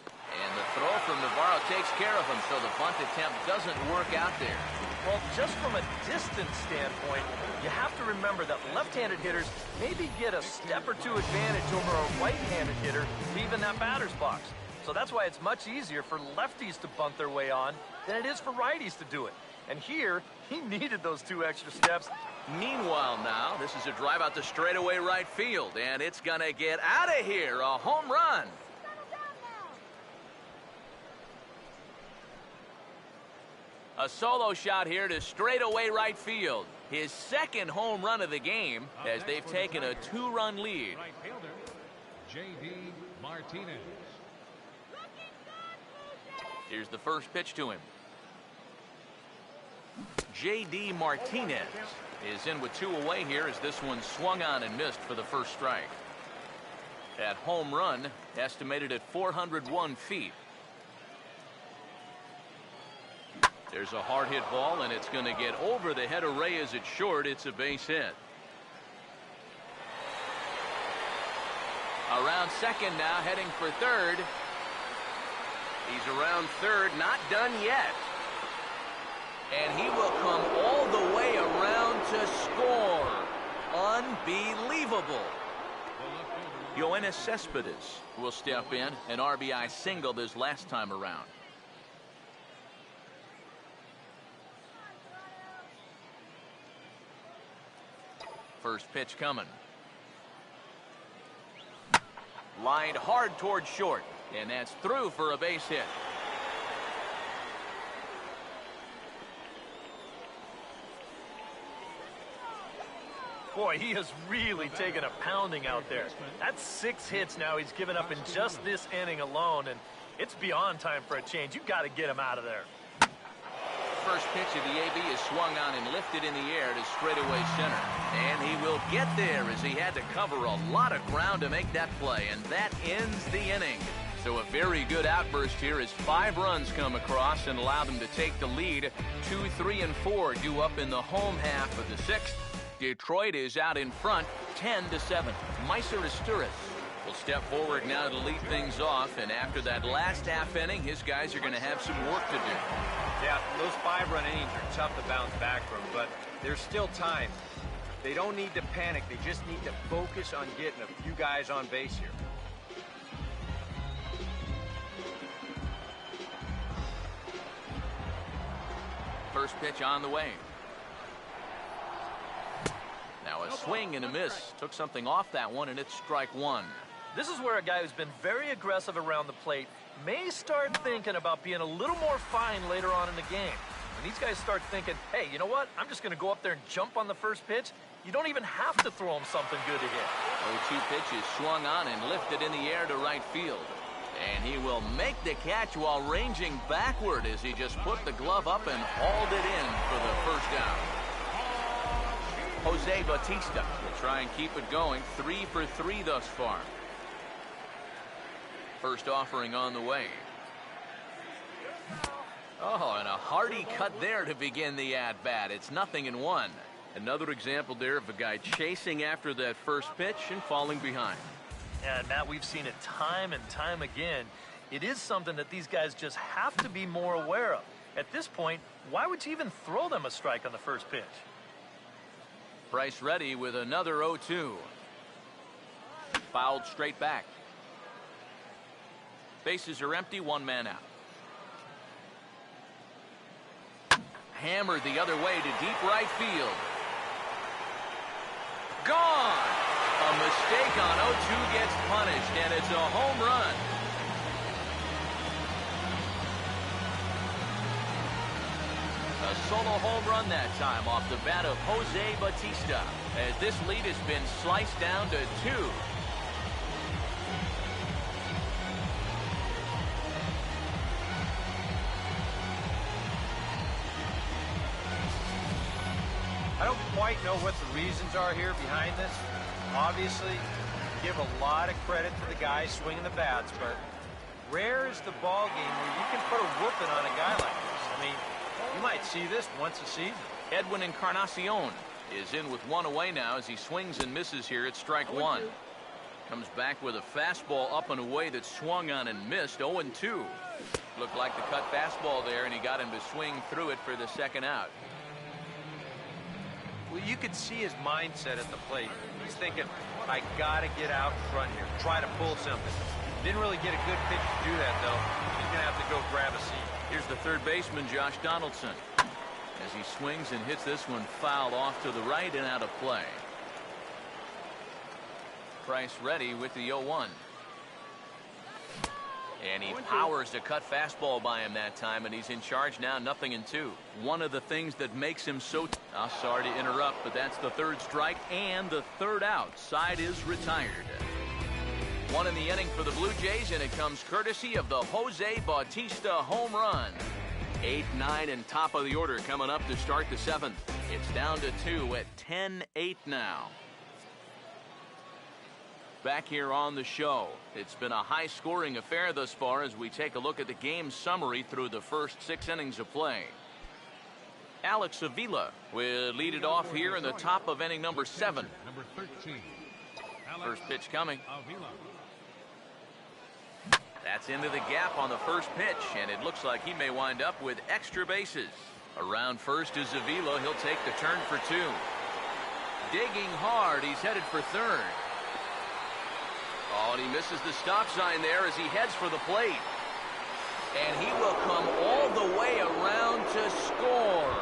And the throw from Navarro takes care of him, so the bunt attempt doesn't work out there. Well, just from a distance standpoint, you have to remember that left-handed hitters maybe get a step or two advantage over a right-handed hitter leaving that batter's box. So that's why it's much easier for lefties to bunt their way on than it is for righties to do it. And here, he needed those 2 extra steps. Meanwhile now, this is a drive out to straightaway right field, and it's going to get out of here. A home run. A solo shot here to straightaway right field. His second home run of the game as they've taken a 2-run lead. Right fielder, J.D. Martinez. Here's the first pitch to him. J.D. Martinez is in with 2 away here as this one swung on and missed for the first strike. That home run estimated at 401 feet. There's a hard hit ball, and it's going to get over the head of Reyes at short. It's a base hit. Around second now, heading for third. He's around third, not done yet. And he will come all the way around to score. Unbelievable. Yoenis Cespedes will step in, an RBI single this last time around. First pitch coming. Lined hard towards short, and that's through for a base hit. Boy, he has really taken a pounding out there. That's 6 hits now he's given up in just this inning alone, and it's beyond time for a change. You've got to get him out of there. First pitch of the AB is swung on and lifted in the air to straightaway center. And he will get there as he had to cover a lot of ground to make that play, and that ends the inning. So a very good outburst here as 5 runs come across and allow them to take the lead. 2, 3, and 4 due up in the home half of the 6th. Detroit is out in front, 10-7. Meiser Asturias will step forward now to lead things off, and after that last half inning, his guys are going to have some work to do. Yeah, those 5-run innings are tough to bounce back from, but there's still time. They don't need to panic. They just need to focus on getting a few guys on base here. First pitch on the way. Now a swing and a miss. Took something off that one, and it's strike 1. This is where a guy who's been very aggressive around the plate may start thinking about being a little more fine later on in the game. When these guys start thinking, hey, you know what? I'm just going to go up there and jump on the first pitch. You don't even have to throw him something good to hit. 0-2 pitch is swung on and lifted in the air to right field. And he will make the catch while ranging backward as he just put the glove up and hauled it in for the first out. Jose Bautista will try and keep it going. 3 for 3 thus far. First offering on the way. Oh, and a hearty cut there to begin the at-bat. It's 0-1. Another example there of a guy chasing after that first pitch and falling behind. And Matt, we've seen it time and time again. It is something that these guys just have to be more aware of. At this point, why would you even throw them a strike on the first pitch? Price ready with another 0-2. Fouled straight back. Bases are empty, 1 man out. Hammered the other way to deep right field. Gone! A mistake on 0-2 gets punished, and it's a home run. A solo home run that time off the bat of Jose Bautista, as this lead has been sliced down to 2. I don't quite know what the reasons are here behind this. Obviously, give a lot of credit to the guys swinging the bats, but rare is the ball game where you can put a whooping on a guy like this. I mean, you might see this once a season. Edwin Encarnacion is in with 1 away now as he swings and misses here at strike 1. Comes back with a fastball up and away that swung on and missed. 0-2. Looked like the cut fastball there, and he got him to swing through it for the second out. Well, you could see his mindset at the plate. He's thinking, I gotta get out in front here, try to pull something. Didn't really get a good pitch to do that, though. He's gonna have to go grab a seat. Here's the third baseman, Josh Donaldson, as he swings and hits this one foul off to the right and out of play. Price ready with the 0-1. And he powers the cut fastball by him that time, and he's in charge now, 0-2. One of the things that makes him so... sorry to interrupt, but that's the third strike and the third out. Side is retired. 1 in the inning for the Blue Jays, and it comes courtesy of the Jose Bautista home run. 8, 9, and top of the order coming up to start the 7th. It's down to 2 at 10-8 now. Back here on the show, it's been a high-scoring affair thus far as we take a look at the game summary through the first 6 innings of play. Alex Avila will lead it off here in the top of inning number 7. Number 13. First pitch coming. That's into the gap on the first pitch, and it looks like he may wind up with extra bases. Around first is Avila. He'll take the turn for 2. Digging hard, he's headed for third. Oh, and he misses the stop sign there as he heads for the plate. And he will come all the way around to score.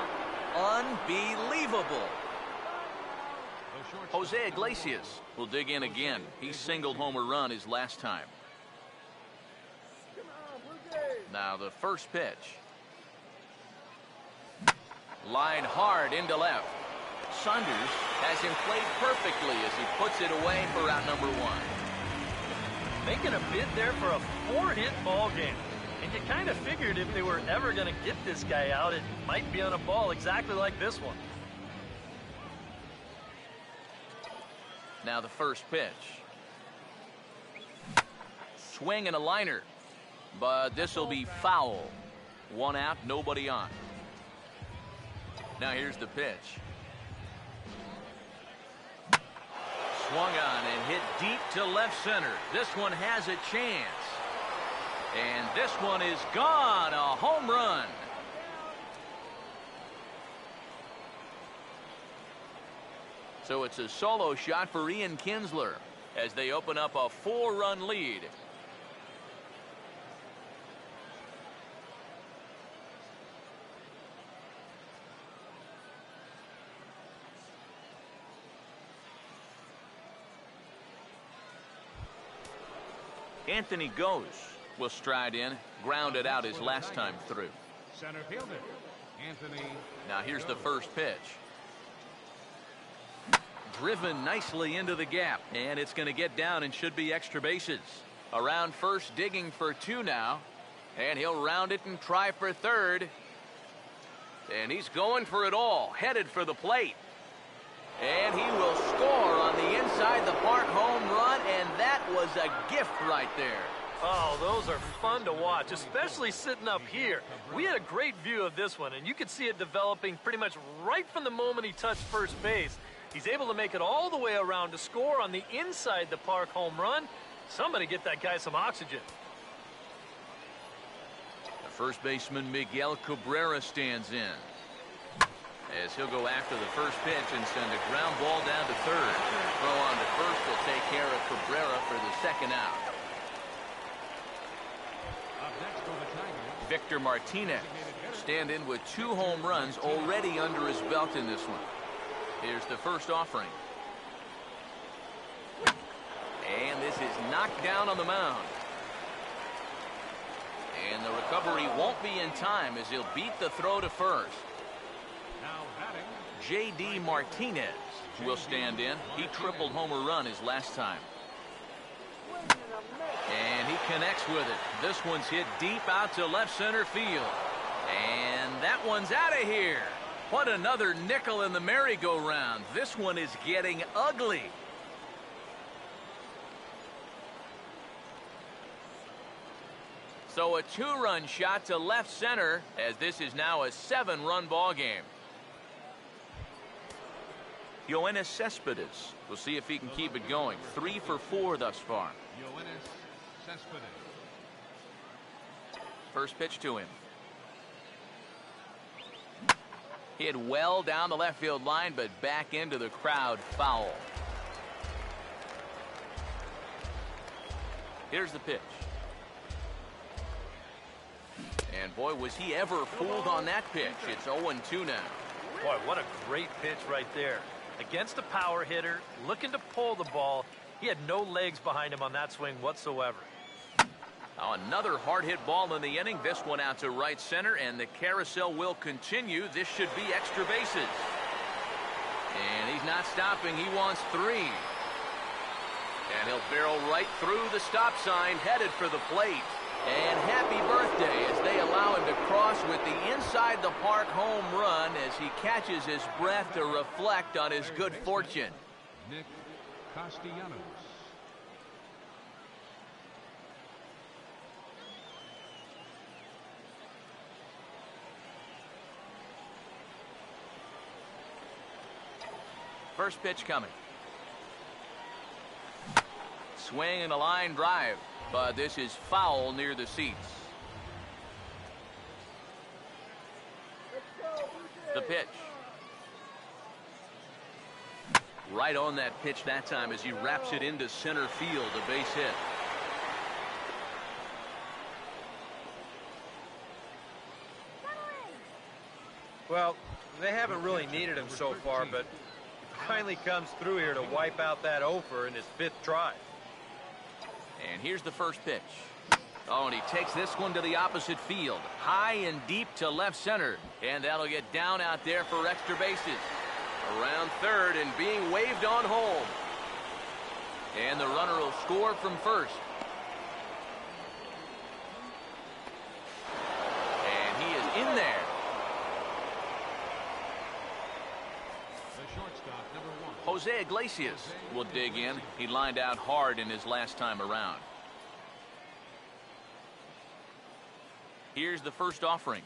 Unbelievable. Jose Iglesias will dig in again. He singled home a run his last time. Now the first pitch. Line hard into left. Saunders has him played perfectly as he puts it away for out number one. Making a bid there for a 4-hit ball game. And you kind of figured if they were ever going to get this guy out, it might be on a ball exactly like this one. Now the first pitch. Swing and a liner. But this will be foul. 1 out, nobody on. Now here's the pitch. Swung on and hit deep to left center. This one has a chance. And this one is gone. A home run. So it's a solo shot for Ian Kinsler as they open up a 4-run lead. Anthony Goes will stride in, grounded out his last time through. Center fielder, Anthony. Now here's the first pitch. Driven nicely into the gap, and it's going to get down and should be extra bases. Around first, digging for 2 now, and he'll round it and try for third. And he's going for it all, headed for the plate. And he will score on the inside the park home run, and that was a gift right there. Oh, those are fun to watch, especially sitting up here. We had a great view of this one, and you could see it developing pretty much right from the moment he touched first base. He's able to make it all the way around to score on the inside the park home run. Somebody get that guy some oxygen. The first baseman Miguel Cabrera stands in, as he'll go after the first pitch and send a ground ball down to third. Throw on to first will take care of Cabrera for the second out. Victor Martinez stand in with 2 home runs already under his belt in this one. Here's the first offering. And this is knocked down on the mound. And the recovery won't be in time as he'll beat the throw to first. J.D. Martinez will stand in. He tripled home run his last time. And he connects with it. This one's hit deep out to left center field. And that one's out of here. What another nickel in the merry-go-round. This one is getting ugly. So a 2-run shot to left center as this is now a 7-run ball game. Yoenis Cespedes. We'll see if he can keep it going. 3 for 4 thus far. Yoenis Cespedes. First pitch to him. Hit well down the left field line, but back into the crowd, foul. Here's the pitch. And boy, was he ever fooled on that pitch. It's 0-2 now. Boy, what a great pitch right there. Against a power hitter, looking to pull the ball. He had no legs behind him on that swing whatsoever. Now another hard hit ball in the inning. This one out to right center, and the carousel will continue. This should be extra bases. And he's not stopping. He wants 3. And he'll barrel right through the stop sign, headed for the plate. And happy birthday as they allow him to cross with the inside the park home run as he catches his breath to reflect on his good fortune. Nick Castellanos. First pitch coming. Swing and a line drive, but this is foul near the seats. The pitch. Right on that pitch that time as he wraps it into center field, a base hit. Well, they haven't really needed him so far, but finally comes through here to wipe out that offer in his 5th try. And here's the first pitch. Oh, and he takes this one to the opposite field. High and deep to left center. And that'll get down out there for extra bases. Around third and being waved on home. And the runner will score from first. And he is in there. The shortstop, number 1. Jose Iglesias will dig in. He lined out hard in his last time around. Here's the first offering.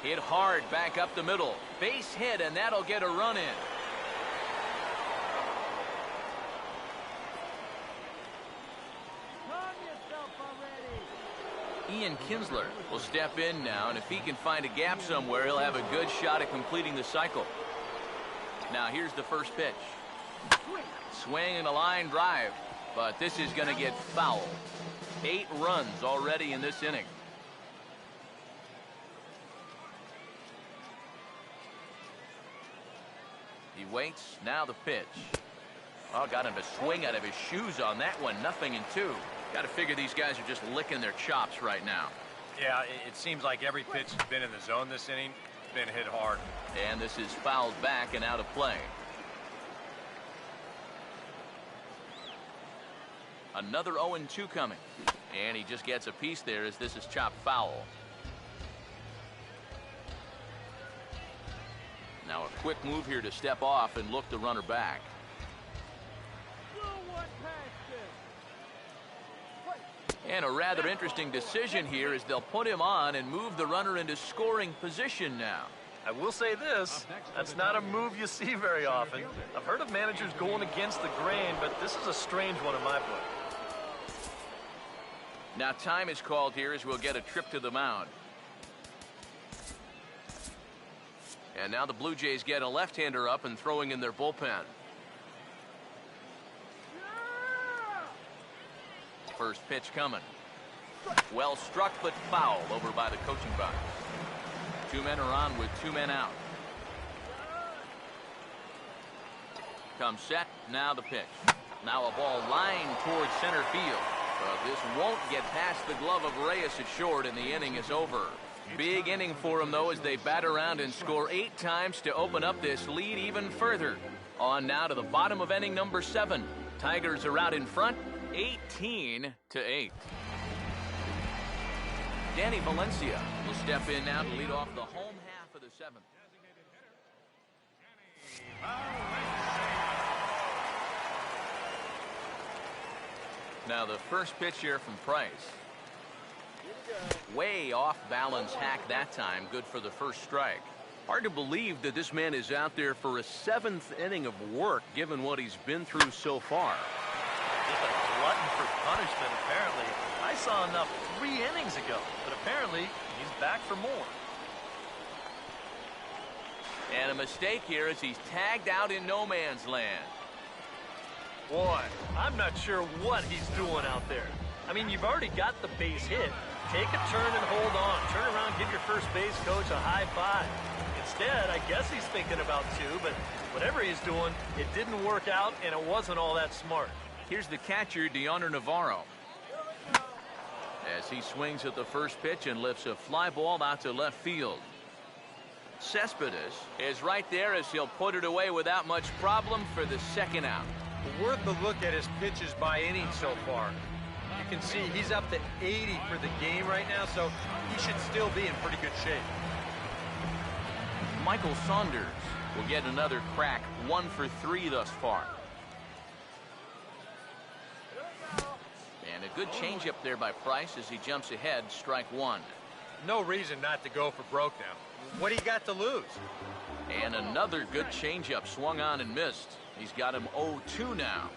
Hit hard back up the middle. Base hit, and that'll get a run in. Ian Kinsler will step in now, and if he can find a gap somewhere, he'll have a good shot at completing the cycle. Now here's the first pitch. Swing and a line drive, but this is going to get foul. 8 runs already in this inning. He waits. Now the pitch. Oh, got him to swing out of his shoes on that one. 0-2. Got to figure these guys are just licking their chops right now. Yeah, it seems like every pitch has been in the zone this inning. Been hit hard. And this is fouled back and out of play. Another 0-2 coming. And he just gets a piece there as this is chopped foul. Now a quick move here to step off and look the runner back. And a rather interesting decision here as they'll put him on and move the runner into scoring position now. I will say this, that's not a move you see very often. I've heard of managers going against the grain, but this is a strange one in my book. Now time is called here as we'll get a trip to the mound. And now the Blue Jays get a left-hander up and throwing in their bullpen. First pitch coming. Well struck but foul over by the coaching box. 2 men are on with 2 men out. Comes set. Now the pitch. Now a ball lined towards center field. But this won't get past the glove of Reyes at short, and the inning is over. Big inning for them, though, as they bat around and score 8 times to open up this lead even further. On now to the bottom of inning number 7. Tigers are out in front, 18-8. Danny Valencia will step in now to lead off the home half of the 7th. Now the first pitch here from Price. Way off balance hack that time. Good for the first strike. Hard to believe that this man is out there for a 7th inning of work given what he's been through so far. Just a glutton for punishment, apparently. I saw enough 3 innings ago, but apparently he's back for more. And a mistake here as he's tagged out in no man's land. Boy, I'm not sure what he's doing out there. I mean, you've already got the base hit. Take a turn and hold on. Turn around, give your first base coach a high five. Instead, I guess he's thinking about 2, but whatever he's doing, it didn't work out, and it wasn't all that smart. Here's the catcher, Deoner Navarro. As he swings at the first pitch and lifts a fly ball out to left field. Cespedes is right there as he'll put it away without much problem for the 2nd out. Worth a look at his pitches by inning so far. You can see he's up to 80 for the game right now, so he should still be in pretty good shape. Michael Saunders will get another crack, 1 for 3 thus far. And a good changeup there by Price as he jumps ahead, strike 1. No reason not to go for broke now. What do you got to lose? And another good changeup swung on and missed. He's got him 0-2 now.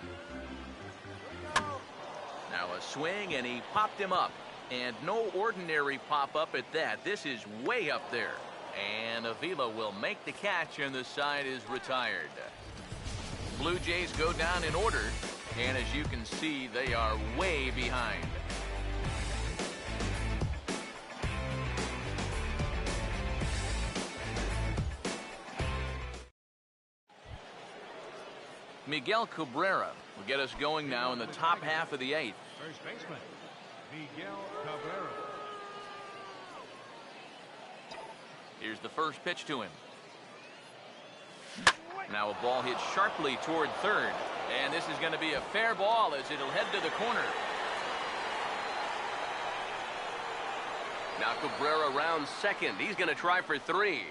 Now a swing, and he popped him up. And no ordinary pop-up at that. This is way up there. And Avila will make the catch, and the side is retired. Blue Jays go down in order. And as you can see, they are way behind. Miguel Cabrera will get us going now in the top half of the 8th. First baseman, Miguel Cabrera. Here's the first pitch to him. Now a ball hit sharply toward third. And this is going to be a fair ball as it'll head to the corner. Now Cabrera rounds second. He's going to try for 3.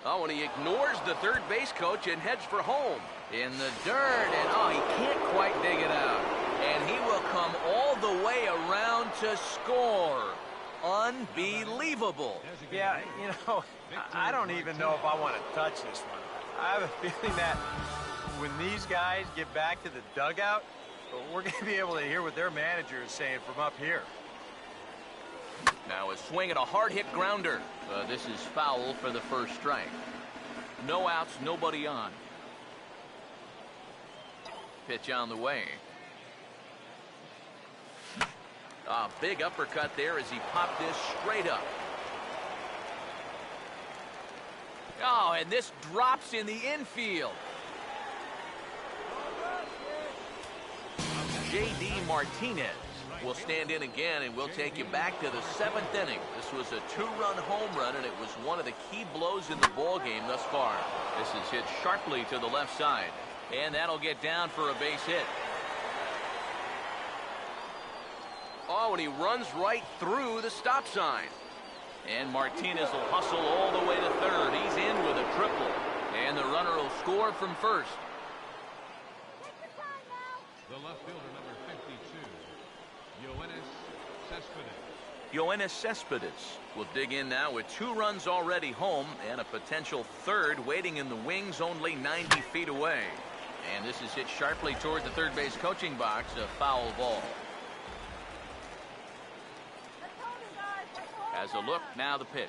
Oh, and he ignores the third base coach and heads for home. In the dirt, and oh, he can't quite dig it out. And he will come all the way around to score. Unbelievable. Yeah, you know, I don't even know if I want to touch this one. I have a feeling that when these guys get back to the dugout, we're going to be able to hear what their manager is saying from up here. Now a swing and a hard-hit grounder. This is foul for the first strike. No outs, nobody on. Pitch on the way. A big uppercut there as he popped this straight up. Oh, and this drops in the infield. J.D. Martinez will stand in again, and we'll take you back to the 7th inning. This was a 2-run home run, and it was one of the key blows in the ball game thus far. This is hit sharply to the left side, and that'll get down for a base hit. Oh, and he runs right through the stop sign. And Martinez will hustle all the way to third. He's in with a triple, and the runner will score from first. The left fielder, number 52, Yoenis Cespedes. Yoenis Cespedes will dig in now with 2 runs already home and a potential third waiting in the wings only 90 feet away. And this is hit sharply toward the third base coaching box, a foul ball. As a look, now the pitch.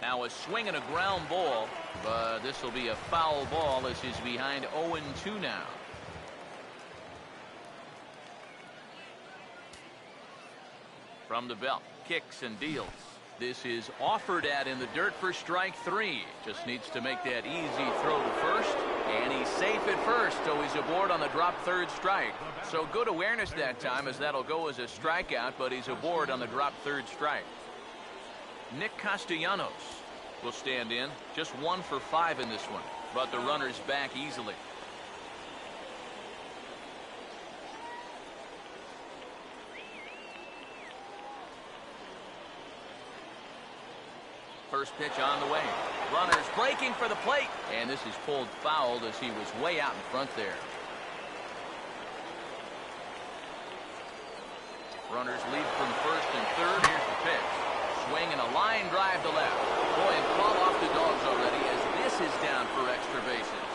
Now a swing and a ground ball, but this will be a foul ball as he's behind 0-2 now. From the belt, kicks and deals. This is offered at in the dirt for strike 3. Just needs to make that easy throw to first, and he's safe at first, so he's aboard on the drop third strike. So good awareness that time, as that'll go as a strikeout, but he's aboard on the drop third strike. Nick Castellanos will stand in. Just 1 for 5 in this one, but the runner's back easily. First pitch on the way. Runners breaking for the plate, and this is pulled fouled as he was way out in front there. Runners lead from first and third. Here's the pitch. Swing and a line drive to left. Boy, and call off the dogs already as this is down for extra bases.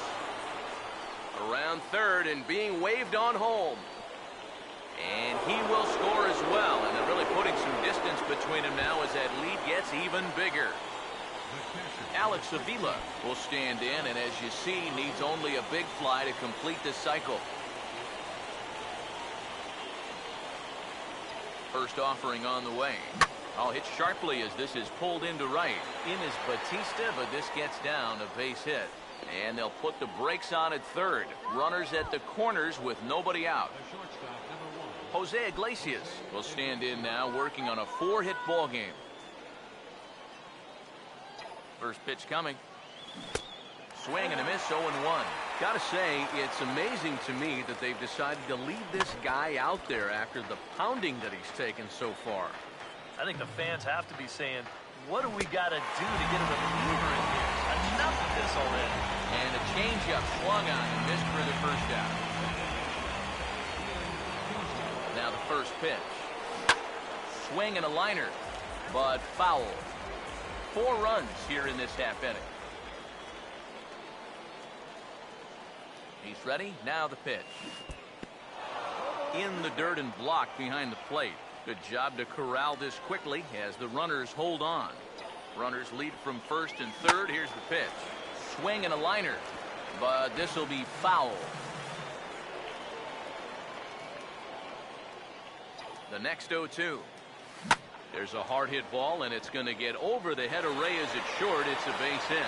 Around third and being waved on home. And he will score as well. And they're really putting some distance between them now as that lead gets even bigger. Alex Avila will stand in, and as you see, needs only a big fly to complete this cycle. First offering on the way. Oh, hit sharply as this is pulled into right. In is Batista, but this gets down a base hit. And they'll put the brakes on at third. Runners at the corners with nobody out. Jose Iglesias will stand in now, working on a 4-hit ball game. First pitch coming. Swing and a miss, 0-1. Gotta say, it's amazing to me that they've decided to leave this guy out there after the pounding that he's taken so far. I think the fans have to be saying, what do we got to do to get a reliever in here? Enough of this already. And a changeup swung on and missed for the first out. Now the first pitch. Swing and a liner, but foul. 4 runs here in this half inning. He's ready. Now the pitch. In the dirt and blocked behind the plate. Good job to corral this quickly as the runners hold on. Runners lead from first and third. Here's the pitch. Swing and a liner, but this will be foul. The next 0-2. There's a hard hit ball, and it's going to get over the head of Reyes. It's short. It's a base hit.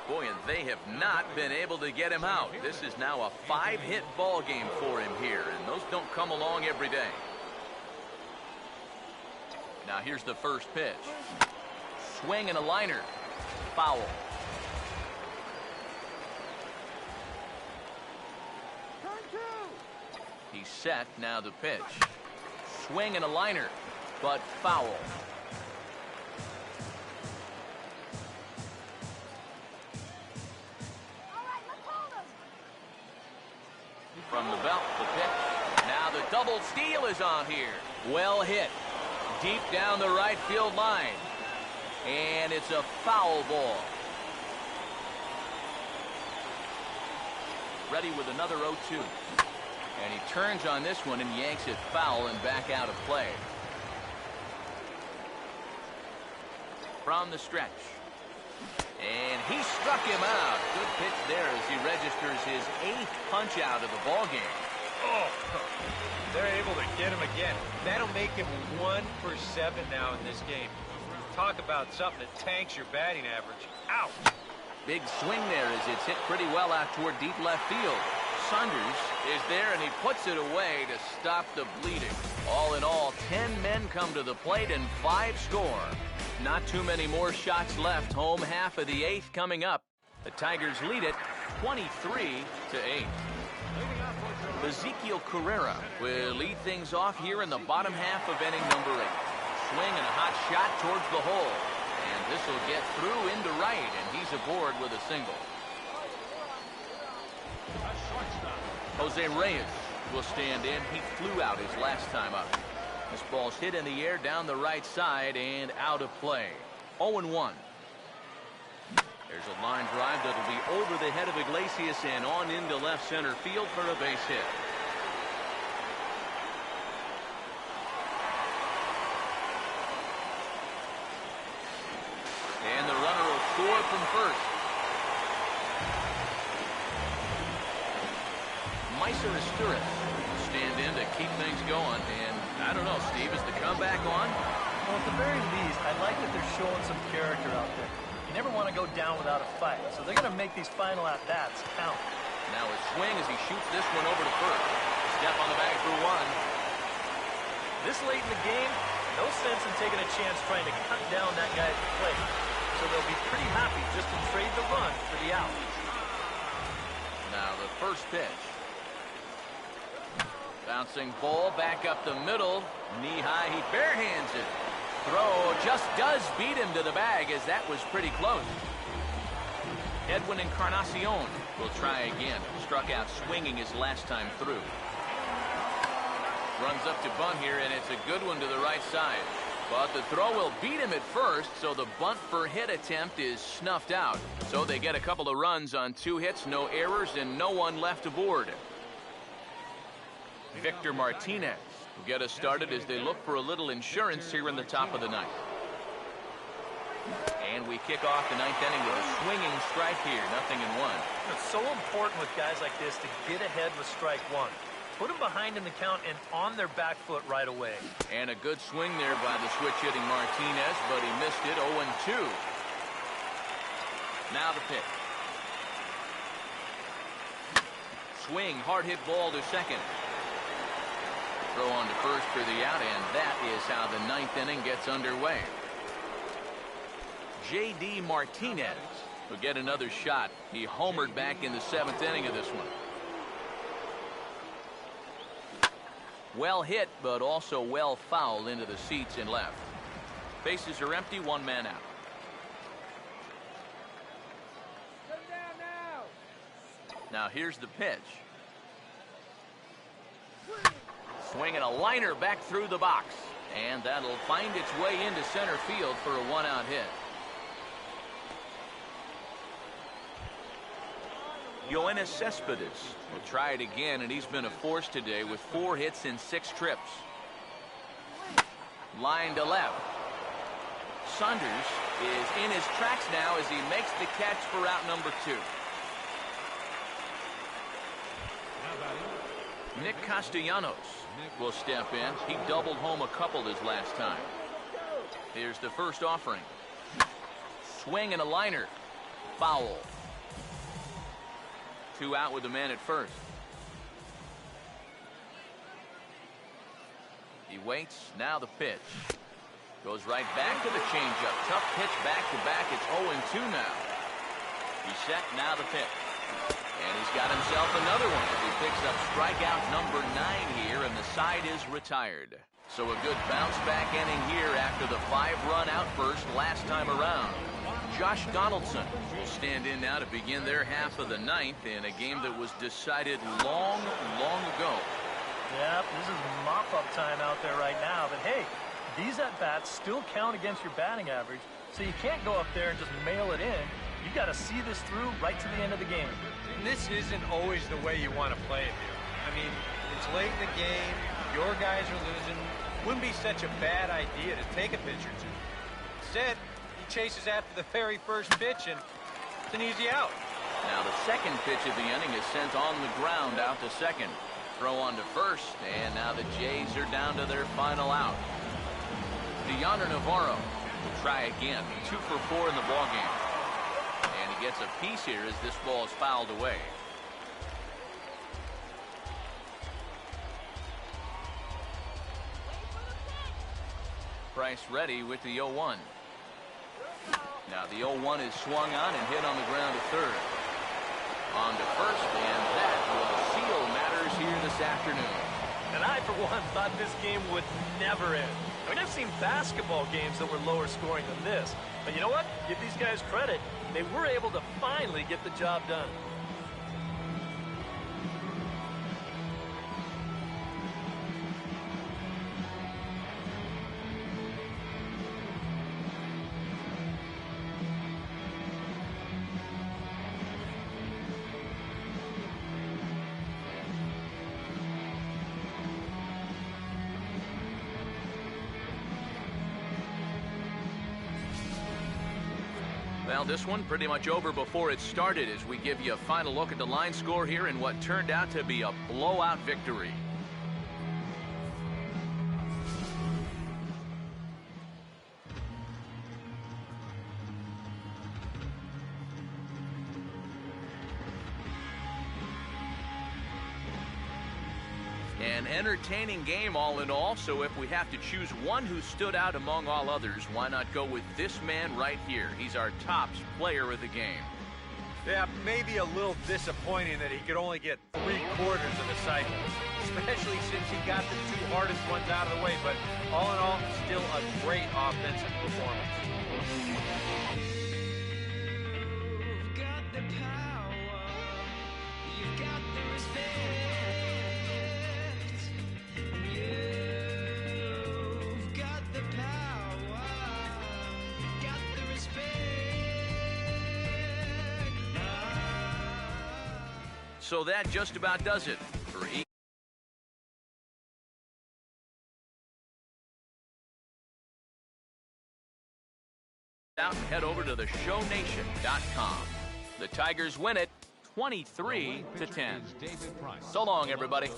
Boy, and they have not been able to get him out. This is now a 5-hit ball game for him here, and those don't come along every day. Now here's the first pitch. Swing and a liner. Foul. He's set. Now the pitch. Swing and a liner, but foul. From the belt, the pitch. Now the double steal is on here. Well hit. Deep down the right field line. And it's a foul ball. Ready with another 0-2. And he turns on this one and yanks it foul and back out of play. From the stretch. And he struck him out. Good pitch there as he registers his 8th punch out of the ball game. Oh, they're able to get him again. That'll make him 1 for 7 now in this game. Talk about something that tanks your batting average. Ouch! Big swing there as it's hit pretty well out toward deep left field. Saunders is there, and he puts it away to stop the bleeding. All in all, 10 men come to the plate and 5 score. Not too many more shots left. Home half of the 8th coming up. The Tigers lead it 23-8. Ezekiel Carrera will lead things off here in the bottom half of inning number 8. Swing and a hot shot towards the hole. And this will get through into right, and he's aboard with a single. Jose Reyes will stand in. He flew out his last time up. This ball's hit in the air down the right side and out of play. 0-1. There's a line drive that'll be over the head of Iglesias and on into left center field for a base hit. And the runner will score from first. Meiser Asturias will stand in to keep things going. And I don't know, Steve, is the comeback on? Well, at the very least, I like that they're showing some character out there. You never want to go down without a fight, so they're going to make these final at-bats count. Now a swing as he shoots this one over to first. Step on the bag for 1. This late in the game, no sense in taking a chance trying to cut down that guy at the plate. So they'll be pretty happy just to trade the run for the out. Now the first pitch. Bouncing ball back up the middle. Knee high, he barehands it. Throw just does beat him to the bag as that was pretty close. Edwin Encarnacion will try again. Struck out swinging his last time through. Runs up to bunt here, and it's a good one to the right side. But the throw will beat him at first, so the bunt for hit attempt is snuffed out. So they get a couple of runs on 2 hits, no errors, and no one left aboard. Victor Martinez will get us started as they look for a little insurance here in the top of the 9th. And we kick off the 9th inning with a swinging strike here, 0-1. It's so important with guys like this to get ahead with strike 1. Put them behind in the count and on their back foot right away. And a good swing there by the switch-hitting Martinez, but he missed it. 0-2. Now the pitch. Swing, hard hit ball to second. Throw on to first for the out, and that is how the 9th inning gets underway. J.D. Martinez will get another shot. He homered back in the 7th inning of this one. Well hit, but also well fouled into the seats in left. Bases are empty, 1 man out. Now here's the pitch. Swinging a liner back through the box. And that'll find its way into center field for a 1-out hit. Yoenis Cespedes will try it again, and he's been a force today with 4 hits in 6 trips. Line to left. Saunders is in his tracks now as he makes the catch for out number 2. Nick Castellanos will step in. He doubled home a couple his last time. Here's the first offering. Swing and a liner. Foul. 2 out with the man at first. He waits. Now the pitch. Goes right back to the changeup. Tough pitch back-to-back. It's 0-2 now. He's set. Now the pitch. And he's got himself another one as he picks up strikeout number 9 here, and the side is retired. So a good bounce-back inning here after the 5-run outburst last time around. Josh Donaldson will stand in now to begin their half of the 9th in a game that was decided long, long ago. Yep, this is mop-up time out there right now, but hey, these at-bats still count against your batting average, so you can't go up there and just mail it in. You got to see this through right to the end of the game. And this isn't always the way you want to play it here. I mean, it's late in the game, your guys are losing. Wouldn't be such a bad idea to take a pitch or two. Instead, he chases after the very first pitch, and it's an easy out. Now the second pitch of the inning is sent on the ground out to second. Throw on to first, and now the Jays are down to their final out. Deoner Navarro will try again. 2 for 4 in the ballgame. And he gets a piece here as this ball is fouled away. Price ready with the 0-1. Now the 0-1 is swung on and hit on the ground to third. On to first, and that will seal matters here this afternoon. And I, for one, thought this game would never end. I mean, I've seen basketball games that were lower scoring than this. But you know what? Give these guys credit. They were able to finally get the job done. Well, this one pretty much over before it started as we give you a final look at the line score here in what turned out to be a blowout victory. An entertaining game all in all, so if we have to choose one who stood out among all others, why not go with this man right here? He's our tops player of the game. Yeah, maybe a little disappointing that he could only get 3/4 of the cycle, especially since he got the 2 hardest ones out of the way, but all in all, still a great offensive performance. You've got the power, you've got the respect. So that just about does it for out and head over to theshownation.com. The Tigers win it 23-10. So long, everybody.